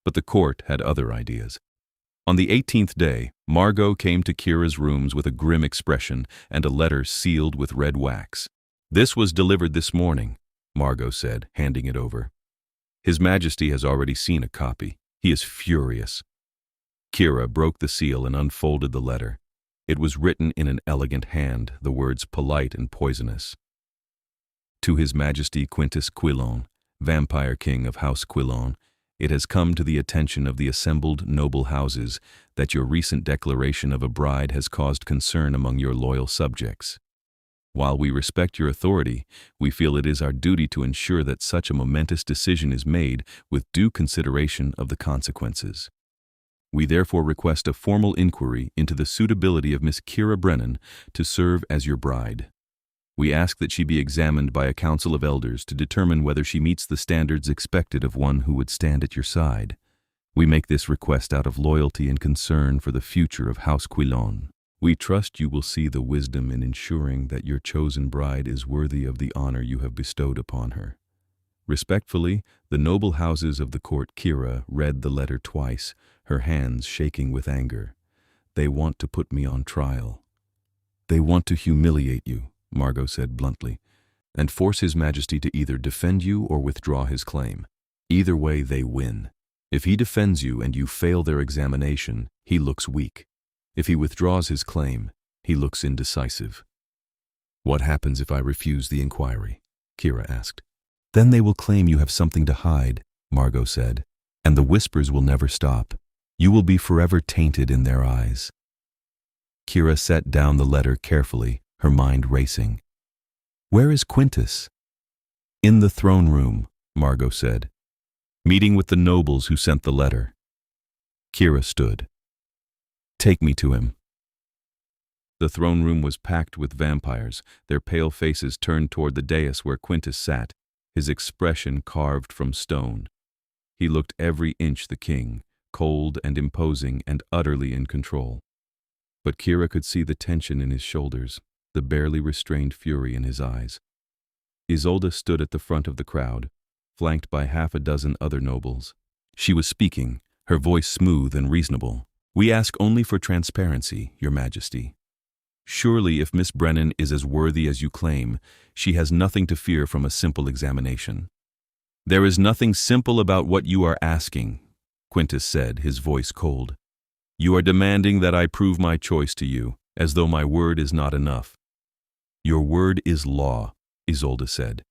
But the court had other ideas. On the 18th day, Margot came to Kira's rooms with a grim expression and a letter sealed with red wax. "This was delivered this morning," Margot said, handing it over. "His Majesty has already seen a copy. He is furious." Kira broke the seal and unfolded the letter. It was written in an elegant hand, the words polite and poisonous. "To His Majesty Quintus Quillon, Vampire King of House Quillon, it has come to the attention of the assembled noble houses that your recent declaration of a bride has caused concern among your loyal subjects. While we respect your authority, we feel it is our duty to ensure that such a momentous decision is made with due consideration of the consequences. We therefore request a formal inquiry into the suitability of Miss Kira Brennan to serve as your bride. We ask that she be examined by a council of elders to determine whether she meets the standards expected of one who would stand at your side. We make this request out of loyalty and concern for the future of House Quillon." We trust you will see the wisdom in ensuring that your chosen bride is worthy of the honor you have bestowed upon her. Respectfully, the noble houses of the court. Kira read the letter twice, her hands shaking with anger. They want to put me on trial. They want to humiliate you, Margot said bluntly, and force His Majesty to either defend you or withdraw his claim. Either way, they win. If he defends you and you fail their examination, he looks weak. If he withdraws his claim, he looks indecisive. What happens if I refuse the inquiry? Kira asked. Then they will claim you have something to hide, Margot said, and the whispers will never stop. You will be forever tainted in their eyes. Kira set down the letter carefully, her mind racing. Where is Quintus? In the throne room, Margot said, meeting with the nobles who sent the letter. Kira stood. Take me to him. The throne room was packed with vampires, their pale faces turned toward the dais where Quintus sat, his expression carved from stone. He looked every inch the king, cold and imposing and utterly in control. But Kira could see the tension in his shoulders, the barely restrained fury in his eyes. Isolde stood at the front of the crowd, flanked by half a dozen other nobles. She was speaking, her voice smooth and reasonable. We ask only for transparency, Your Majesty. Surely if Miss Brennan is as worthy as you claim, she has nothing to fear from a simple examination. There is nothing simple about what you are asking, Quintus said, his voice cold. You are demanding that I prove my choice to you, as though my word is not enough. Your word is law, Isolde said.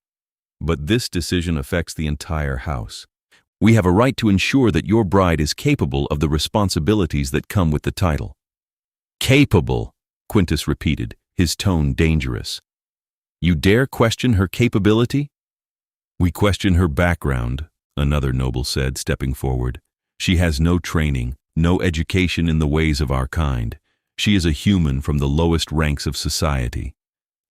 But this decision affects the entire house. We have a right to ensure that your bride is capable of the responsibilities that come with the title. Capable, Quintus repeated, his tone dangerous. You dare question her capability? We question her background, another noble said, stepping forward. She has no training, no education in the ways of our kind. She is a human from the lowest ranks of society.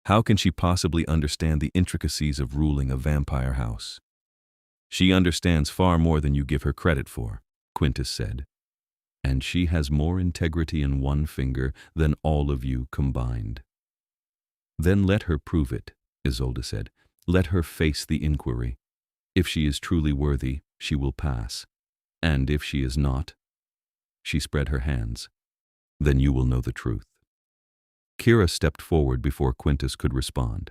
How can she possibly understand the intricacies of ruling a vampire house? She understands far more than you give her credit for, Quintus said. And she has more integrity in one finger than all of you combined. Then let her prove it, Isolde said. Let her face the inquiry. If she is truly worthy, she will pass. And if she is not, she spread her hands, then you will know the truth. Kira stepped forward before Quintus could respond.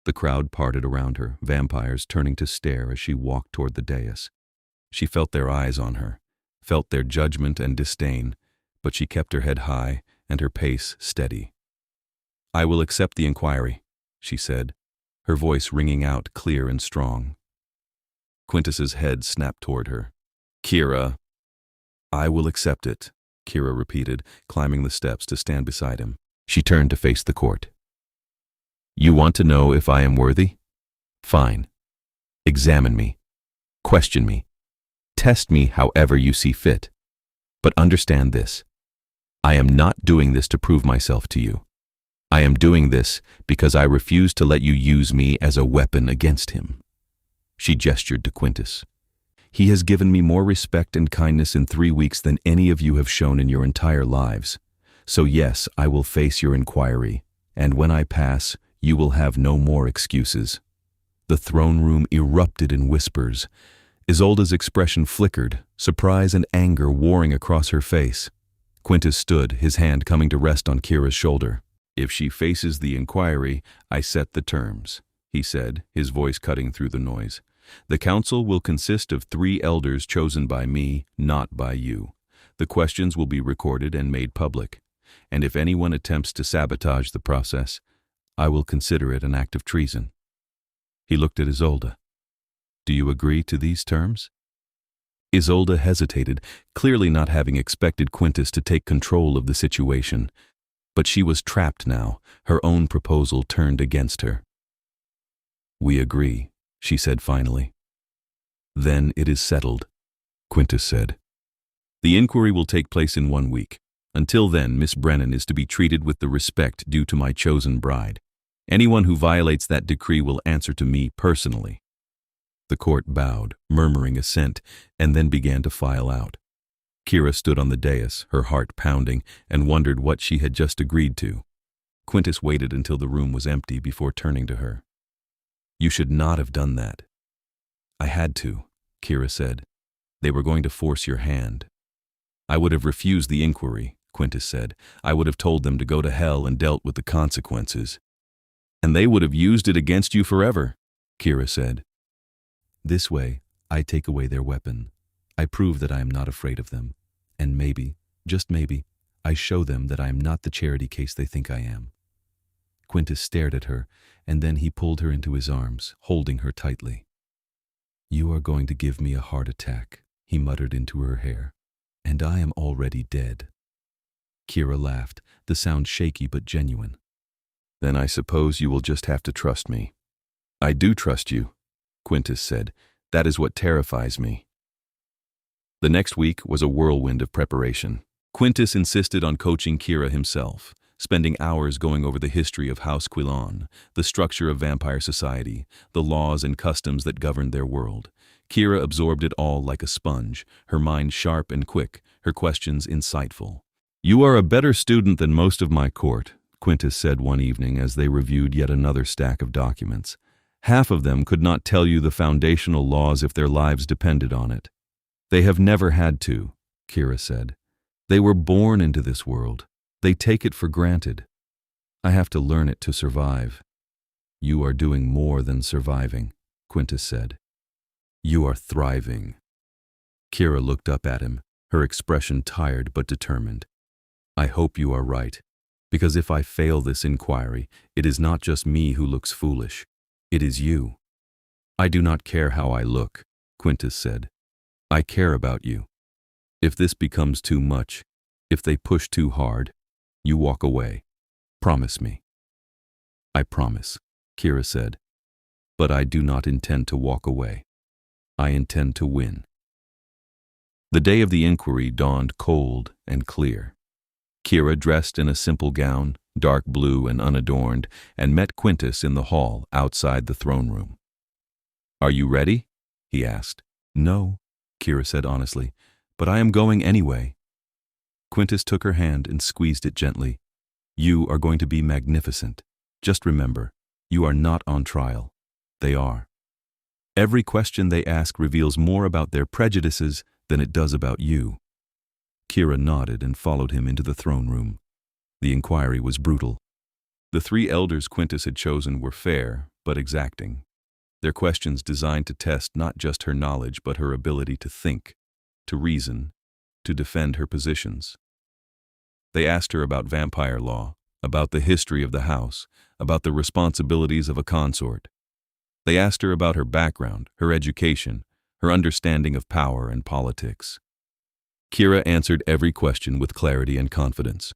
The crowd parted around her, vampires turning to stare as she walked toward the dais. She felt their eyes on her, felt their judgment and disdain, but she kept her head high and her pace steady. I will accept the inquiry, she said, her voice ringing out clear and strong. Quintus's head snapped toward her. Kira. I will accept it, Kira repeated, climbing the steps to stand beside him. She turned to face the court. You want to know if I am worthy? Fine. Examine me. Question me. Test me however you see fit. But understand this. I am not doing this to prove myself to you. I am doing this because I refuse to let you use me as a weapon against him. She gestured to Quintus. He has given me more respect and kindness in 3 weeks than any of you have shown in your entire lives. So yes, I will face your inquiry, and when I pass, you will have no more excuses. The throne room erupted in whispers. Isolde's expression flickered, surprise and anger warring across her face. Quintus stood, his hand coming to rest on Kira's shoulder. If she faces the inquiry, I set the terms, he said, his voice cutting through the noise. The council will consist of 3 elders chosen by me, not by you. The questions will be recorded and made public. And if anyone attempts to sabotage the process, I will consider it an act of treason. He looked at Isolde. Do you agree to these terms? Isolde hesitated, clearly not having expected Quintus to take control of the situation. But she was trapped now, her own proposal turned against her. We agree, she said finally. Then it is settled, Quintus said. The inquiry will take place in 1 week. Until then, Miss Brennan is to be treated with the respect due to my chosen bride. Anyone who violates that decree will answer to me personally. The court bowed, murmuring assent, and then began to file out. Kira stood on the dais, her heart pounding, and wondered what she had just agreed to. Quintus waited until the room was empty before turning to her. "You should not have done that." "I had to," Kira said. "They were going to force your hand." "I would have refused the inquiry," Quintus said. "I would have told them to go to hell and dealt with the consequences." "And they would have used it against you forever," Kira said. "This way, I take away their weapon. I prove that I am not afraid of them. And maybe, just maybe, I show them that I am not the charity case they think I am." Quintus stared at her, and then he pulled her into his arms, holding her tightly. "You are going to give me a heart attack," he muttered into her hair. "And I am already dead." Kira laughed, the sound shaky but genuine. "Then I suppose you will just have to trust me." "I do trust you," Quintus said. "That is what terrifies me." The next week was a whirlwind of preparation. Quintus insisted on coaching Kira himself, spending hours going over the history of House Quillon, the structure of vampire society, the laws and customs that governed their world. Kira absorbed it all like a sponge, her mind sharp and quick, her questions insightful. "You are a better student than most of my court," Quintus said one evening as they reviewed yet another stack of documents. "Half of them could not tell you the foundational laws if their lives depended on it." "They have never had to," Kira said. "They were born into this world. They take it for granted. I have to learn it to survive." "You are doing more than surviving," Quintus said. "You are thriving." Kira looked up at him, her expression tired but determined. "I hope you are right, because if I fail this inquiry, it is not just me who looks foolish. It is you." "I do not care how I look," Quintus said. "I care about you. If this becomes too much, if they push too hard, you walk away. Promise me." "I promise," Kira said. "But I do not intend to walk away. I intend to win." The day of the inquiry dawned cold and clear. Kira, dressed in a simple gown, dark blue and unadorned, and met Quintus in the hall outside the throne room. "Are you ready?" he asked. "No," Kira said honestly, "but I am going anyway." Quintus took her hand and squeezed it gently. "You are going to be magnificent. Just remember, you are not on trial. They are. Every question they ask reveals more about their prejudices than it does about you." Kira nodded and followed him into the throne room. The inquiry was brutal. The 3 elders Quintus had chosen were fair, but exacting. Their questions designed to test not just her knowledge but her ability to think, to reason, to defend her positions. They asked her about vampire law, about the history of the house, about the responsibilities of a consort. They asked her about her background, her education, her understanding of power and politics. Kira answered every question with clarity and confidence.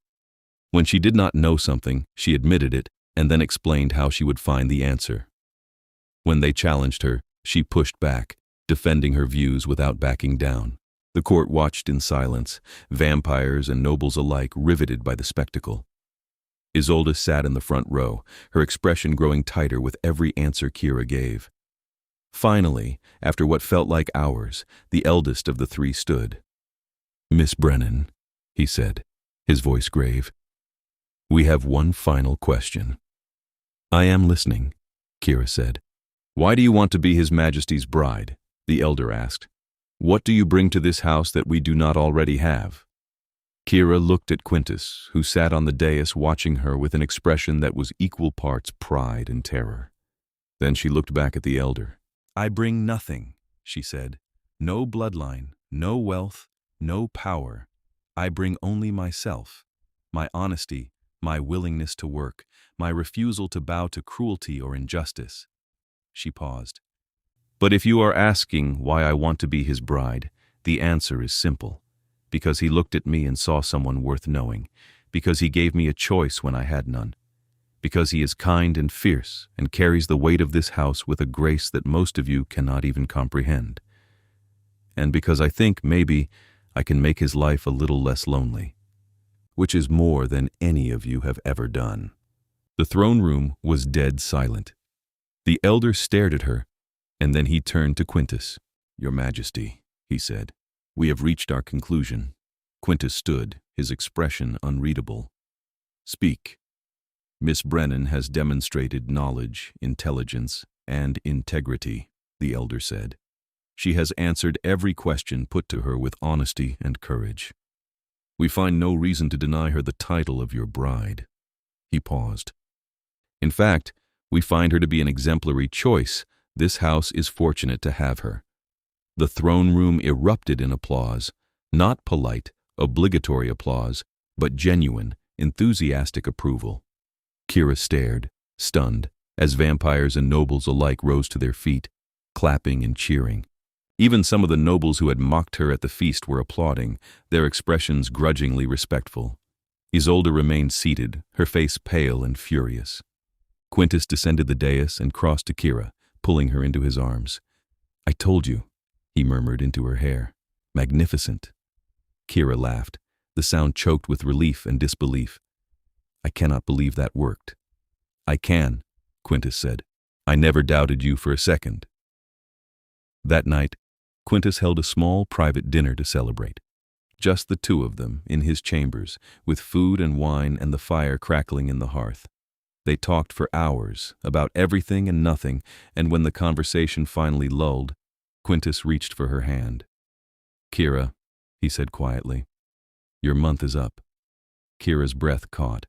When she did not know something, she admitted it and then explained how she would find the answer. When they challenged her, she pushed back, defending her views without backing down. The court watched in silence, vampires and nobles alike riveted by the spectacle. Isolde sat in the front row, her expression growing tighter with every answer Kira gave. Finally, after what felt like hours, the eldest of the 3 stood. "Miss Brennan," he said, his voice grave, "we have one final question." "I am listening," Kira said. "Why do you want to be His Majesty's bride?" the elder asked. "What do you bring to this house that we do not already have?" Kira looked at Quintus, who sat on the dais watching her with an expression that was equal parts pride and terror. Then she looked back at the elder. "I bring nothing," she said. "No bloodline, no wealth, no power. I bring only myself, my honesty, my willingness to work, my refusal to bow to cruelty or injustice." She paused. "But if you are asking why I want to be his bride, the answer is simple. Because he looked at me and saw someone worth knowing. Because he gave me a choice when I had none. Because he is kind and fierce and carries the weight of this house with a grace that most of you cannot even comprehend. And because I think maybe I can make his life a little less lonely, which is more than any of you have ever done." The throne room was dead silent. The elder stared at her, and then he turned to Quintus. "Your Majesty," he said, "we have reached our conclusion. Quintus stood, his expression unreadable. "Speak. Miss Brennan has demonstrated knowledge, intelligence, and integrity," the elder said. "She has answered every question put to her with honesty and courage. We find no reason to deny her the title of your bride." He paused. "In fact, we find her to be an exemplary choice. This house is fortunate to have her." The throne room erupted in applause, not polite, obligatory applause, but genuine, enthusiastic approval. Kira stared, stunned, as vampires and nobles alike rose to their feet, clapping and cheering. Even some of the nobles who had mocked her at the feast were applauding, their expressions grudgingly respectful. Isolde remained seated, her face pale and furious. Quintus descended the dais and crossed to Kira, pulling her into his arms. "I told you," he murmured into her hair. "Magnificent." Kira laughed, the sound choked with relief and disbelief. "I cannot believe that worked." "I can," Quintus said. "I never doubted you for a second." That night, Quintus held a small private dinner to celebrate. Just the two of them, in his chambers, with food and wine and the fire crackling in the hearth. They talked for hours, about everything and nothing, and when the conversation finally lulled, Quintus reached for her hand. "Kira," he said quietly, "your month is up." Kira's breath caught.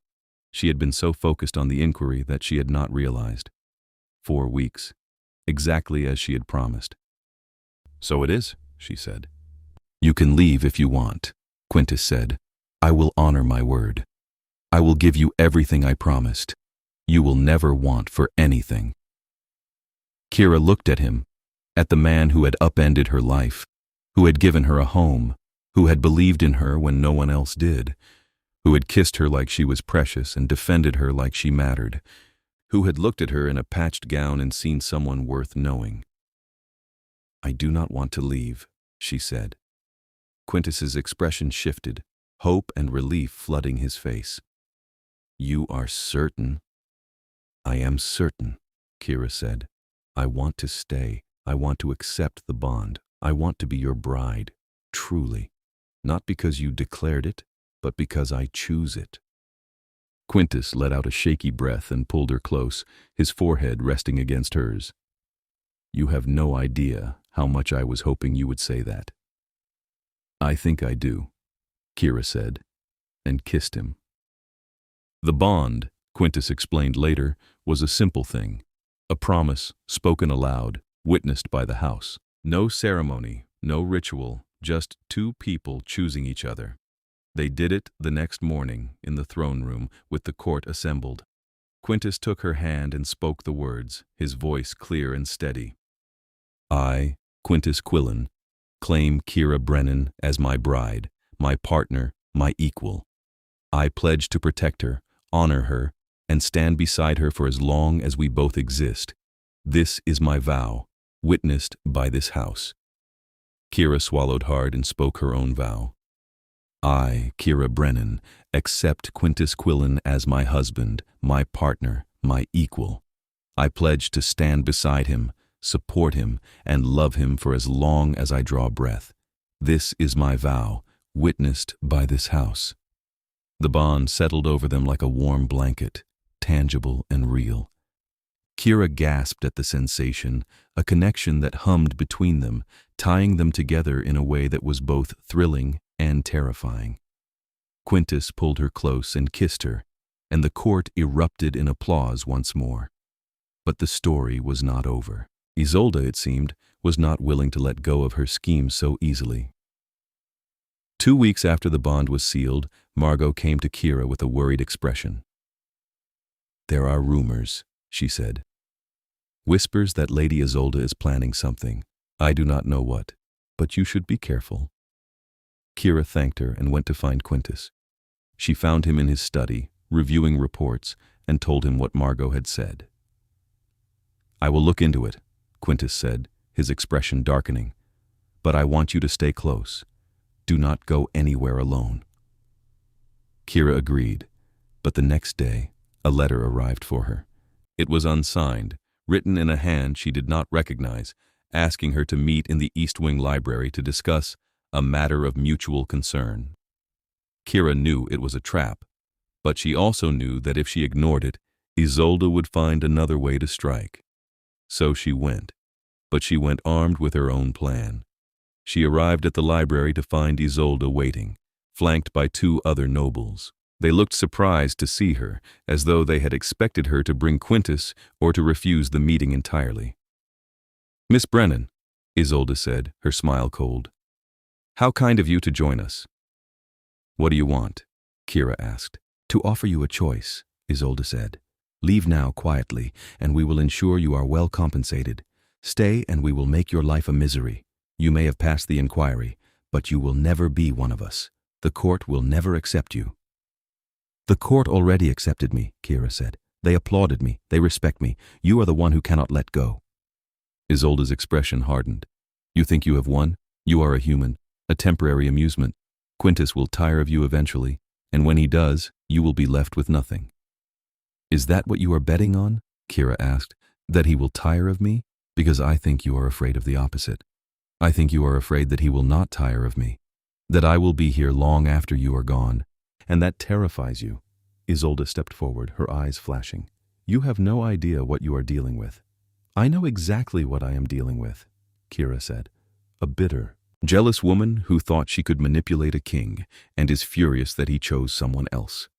She had been so focused on the inquiry that she had not realized. 4 weeks, exactly as she had promised. "So it is," she said. "You can leave if you want," Quintus said. "I will honor my word. I will give you everything I promised. You will never want for anything." Kira looked at him, at the man who had upended her life, who had given her a home, who had believed in her when no one else did, who had kissed her like she was precious and defended her like she mattered, who had looked at her in a patched gown and seen someone worth knowing. "I do not want to leave," she said. Quintus's expression shifted, hope and relief flooding his face. "You are certain?" "I am certain," Kira said. "I want to stay. I want to accept the bond. I want to be your bride, truly. Not because you declared it, but because I choose it." Quintus let out a shaky breath and pulled her close, his forehead resting against hers. "You have no idea how much I was hoping you would say that." "I think I do," Kira said, and kissed him. The bond, Quintus explained later, was a simple thing, a promise spoken aloud, witnessed by the house. No ceremony, no ritual, just two people choosing each other. They did it the next morning in the throne room with the court assembled. Quintus took her hand and spoke the words, his voice clear and steady. "I, Quintus Quillon, claim Kira Brennan as my bride, my partner, my equal. I pledge to protect her, honor her, and stand beside her for as long as we both exist. This is my vow, witnessed by this house." Kira swallowed hard and spoke her own vow. "I, Kira Brennan, accept Quintus Quillon as my husband, my partner, my equal. I pledge to stand beside him, support him, and love him for as long as I draw breath. This is my vow, witnessed by this house." The bond settled over them like a warm blanket, tangible and real. Kira gasped at the sensation, a connection that hummed between them, tying them together in a way that was both thrilling and terrifying. Quintus pulled her close and kissed her, and the court erupted in applause once more. But the story was not over. Isolde, it seemed, was not willing to let go of her scheme so easily. 2 weeks after the bond was sealed, Margot came to Kira with a worried expression. "There are rumors," she said. "Whispers that Lady Isolde is planning something. I do not know what, but you should be careful." Kira thanked her and went to find Quintus. She found him in his study, reviewing reports, and told him what Margot had said. "I will look into it," Quintus said, his expression darkening. "But I want you to stay close. Do not go anywhere alone." Kira agreed, but the next day, a letter arrived for her. It was unsigned, written in a hand she did not recognize, asking her to meet in the East Wing library to discuss a matter of mutual concern. Kira knew it was a trap, but she also knew that if she ignored it, Isolde would find another way to strike. So she went, but she went armed with her own plan. She arrived at the library to find Isolde waiting, flanked by two other nobles. They looked surprised to see her, as though they had expected her to bring Quintus or to refuse the meeting entirely. "Miss Brennan," Isolde said, her smile cold. "How kind of you to join us." "What do you want?" Kira asked. "To offer you a choice," Isolde said. "Leave now quietly, and we will ensure you are well compensated. Stay, and we will make your life a misery. You may have passed the inquiry, but you will never be one of us. The court will never accept you." "The court already accepted me," Kira said. "They applauded me. They respect me. You are the one who cannot let go." Isolde's expression hardened. "You think you have won? You are a human, a temporary amusement. Quintus will tire of you eventually, and when he does, you will be left with nothing." "Is that what you are betting on?" Kira asked. "That he will tire of me? Because I think you are afraid of the opposite. I think you are afraid that he will not tire of me, that I will be here long after you are gone, and that terrifies you." Isolde stepped forward, her eyes flashing. "You have no idea what you are dealing with." "I know exactly what I am dealing with," Kira said. "A bitter, jealous woman who thought she could manipulate a king and is furious that he chose someone else."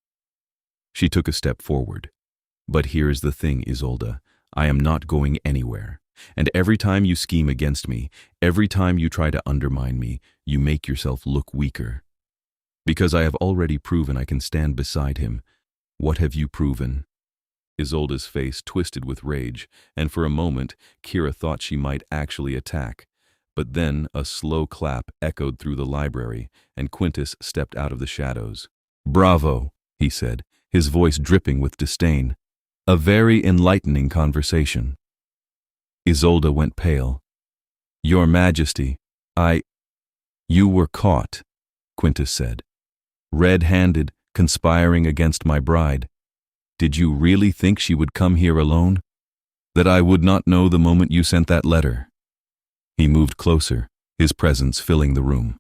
She took a step forward. "But here's the thing, Isolde. I am not going anywhere. And every time you scheme against me, every time you try to undermine me, you make yourself look weaker. Because I have already proven I can stand beside him. What have you proven?" Isolde's face twisted with rage, and for a moment, Kira thought she might actually attack. But then a slow clap echoed through the library, and Quintus stepped out of the shadows. "Bravo," he said, his voice dripping with disdain. "A very enlightening conversation." Isolde went pale. "Your Majesty, You were caught," Quintus said. "Red-handed, conspiring against my bride. Did you really think she would come here alone? That I would not know the moment you sent that letter?" He moved closer, his presence filling the room.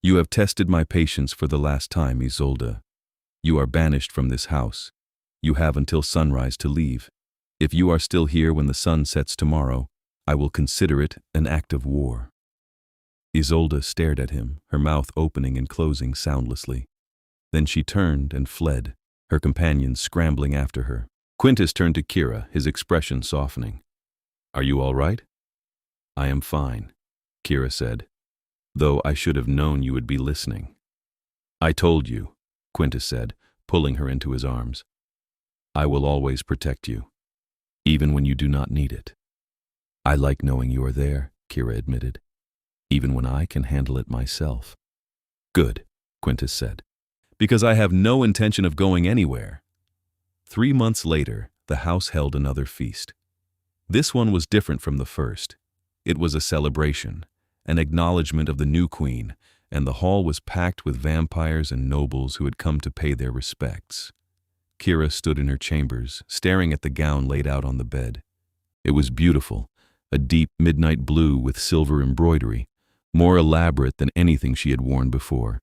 "You have tested my patience for the last time, Isolde. You are banished from this house. You have until sunrise to leave. If you are still here when the sun sets tomorrow, I will consider it an act of war." Isolde stared at him, her mouth opening and closing soundlessly. Then she turned and fled, her companions scrambling after her. Quintus turned to Kira, his expression softening. "Are you all right?" "I am fine," Kira said, "though I should have known you would be listening." "I told you," Quintus said, pulling her into his arms. "I will always protect you, even when you do not need it." "I like knowing you are there," Kira admitted, "even when I can handle it myself." "Good," Quintus said, "because I have no intention of going anywhere." 3 months later, the house held another feast. This one was different from the first. It was a celebration, an acknowledgement of the new queen, and the hall was packed with vampires and nobles who had come to pay their respects. Kira stood in her chambers, staring at the gown laid out on the bed. It was beautiful, a deep midnight blue with silver embroidery, more elaborate than anything she had worn before.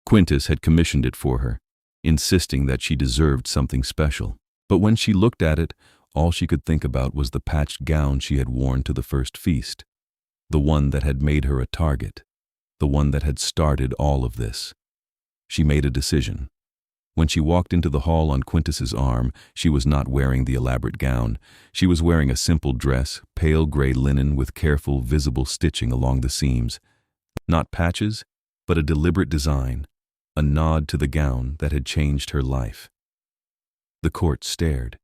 Quintus had commissioned it for her, insisting that she deserved something special. But when she looked at it, all she could think about was the patched gown she had worn to the first feast, the one that had made her a target, the one that had started all of this. She made a decision. When she walked into the hall on Quintus's arm, she was not wearing the elaborate gown. She was wearing a simple dress, pale gray linen with careful, visible stitching along the seams. Not patches, but a deliberate design, a nod to the gown that had changed her life. The court stared.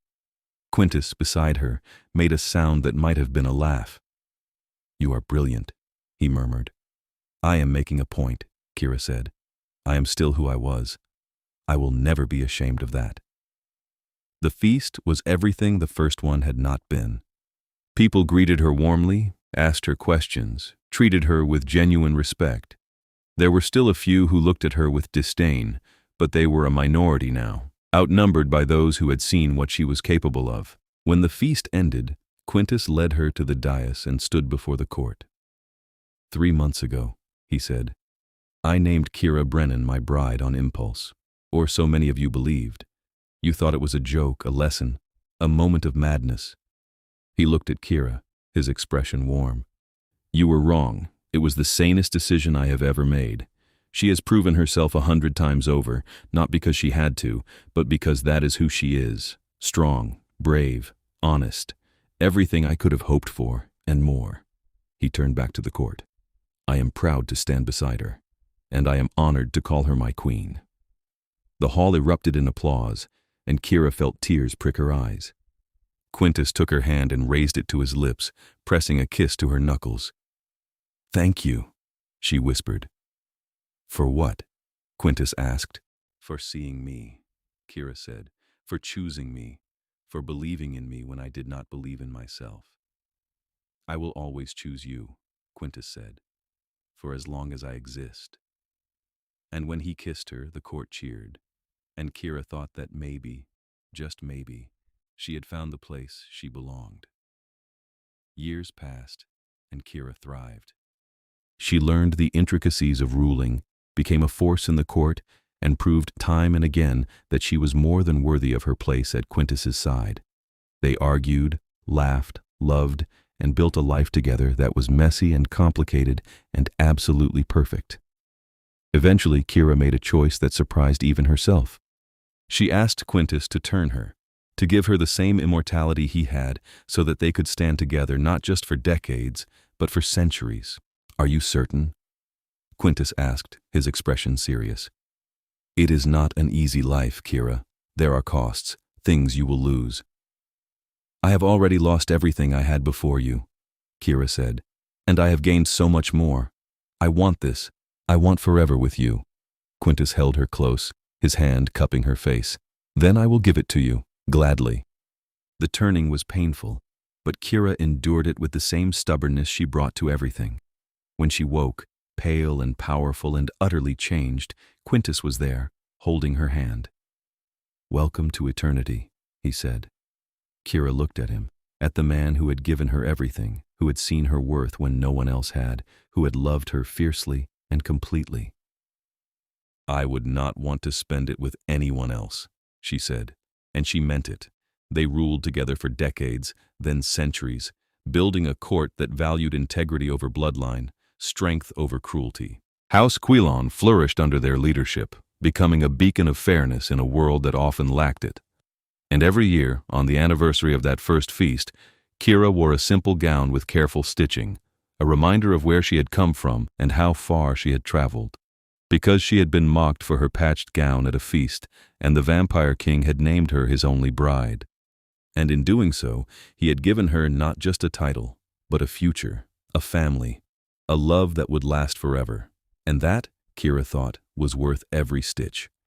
Quintus, beside her, made a sound that might have been a laugh. "You are brilliant," he murmured. "I am making a point," Kira said. "I am still who I was. I will never be ashamed of that." The feast was everything the first one had not been. People greeted her warmly, asked her questions, treated her with genuine respect. There were still a few who looked at her with disdain, but they were a minority now, outnumbered by those who had seen what she was capable of. When the feast ended, Quintus led her to the dais and stood before the court. 3 months ago," he said, I named Kira Brennan my bride on impulse, or so many of you believed. You thought it was a joke, a lesson, a moment of madness. He looked at Kira, his expression warm. You were wrong. It was the sanest decision I have ever made. She has proven herself 100 times over, not because she had to, but because that is who she is. Strong, brave, honest. Everything I could have hoped for, and more. He turned back to the court. I am proud to stand beside her, and I am honored to call her my queen. The hall erupted in applause, and Kira felt tears prick her eyes. Quintus took her hand and raised it to his lips, pressing a kiss to her knuckles. Thank you, she whispered. For what? Quintus asked. For seeing me, Kira said. For choosing me. For believing in me when I did not believe in myself. I will always choose you, Quintus said, for as long as I exist. And when he kissed her, the court cheered, and Kira thought that maybe, just maybe, she had found the place she belonged. Years passed, and Kira thrived. She learned the intricacies of ruling, became a force in the court, and proved time and again that she was more than worthy of her place at Quintus's side. They argued, laughed, loved, and built a life together that was messy and complicated and absolutely perfect. Eventually, Kira made a choice that surprised even herself. She asked Quintus to turn her, to give her the same immortality he had so that they could stand together not just for decades, but for centuries. Are you certain? Quintus asked, his expression serious. It is not an easy life, Kira. There are costs, things you will lose. I have already lost everything I had before you, Kira said, and I have gained so much more. I want this. I want forever with you. Quintus held her close, his hand cupping her face. Then I will give it to you, gladly. The turning was painful, but Kira endured it with the same stubbornness she brought to everything. When she woke, pale and powerful and utterly changed, Quintus was there, holding her hand. Welcome to eternity, he said. Kira looked at him, at the man who had given her everything, who had seen her worth when no one else had, who had loved her fiercely and completely. I would not want to spend it with anyone else, she said, and she meant it. They ruled together for decades, then centuries, building a court that valued integrity over bloodline, strength over cruelty. House Quillon flourished under their leadership, becoming a beacon of fairness in a world that often lacked it. And every year, on the anniversary of that first feast, Kira wore a simple gown with careful stitching, a reminder of where she had come from and how far she had traveled. Because she had been mocked for her patched gown at a feast, and the Vampire King had named her his only bride. And in doing so, he had given her not just a title, but a future, a family, a love that would last forever. And that, Kira thought, was worth every stitch.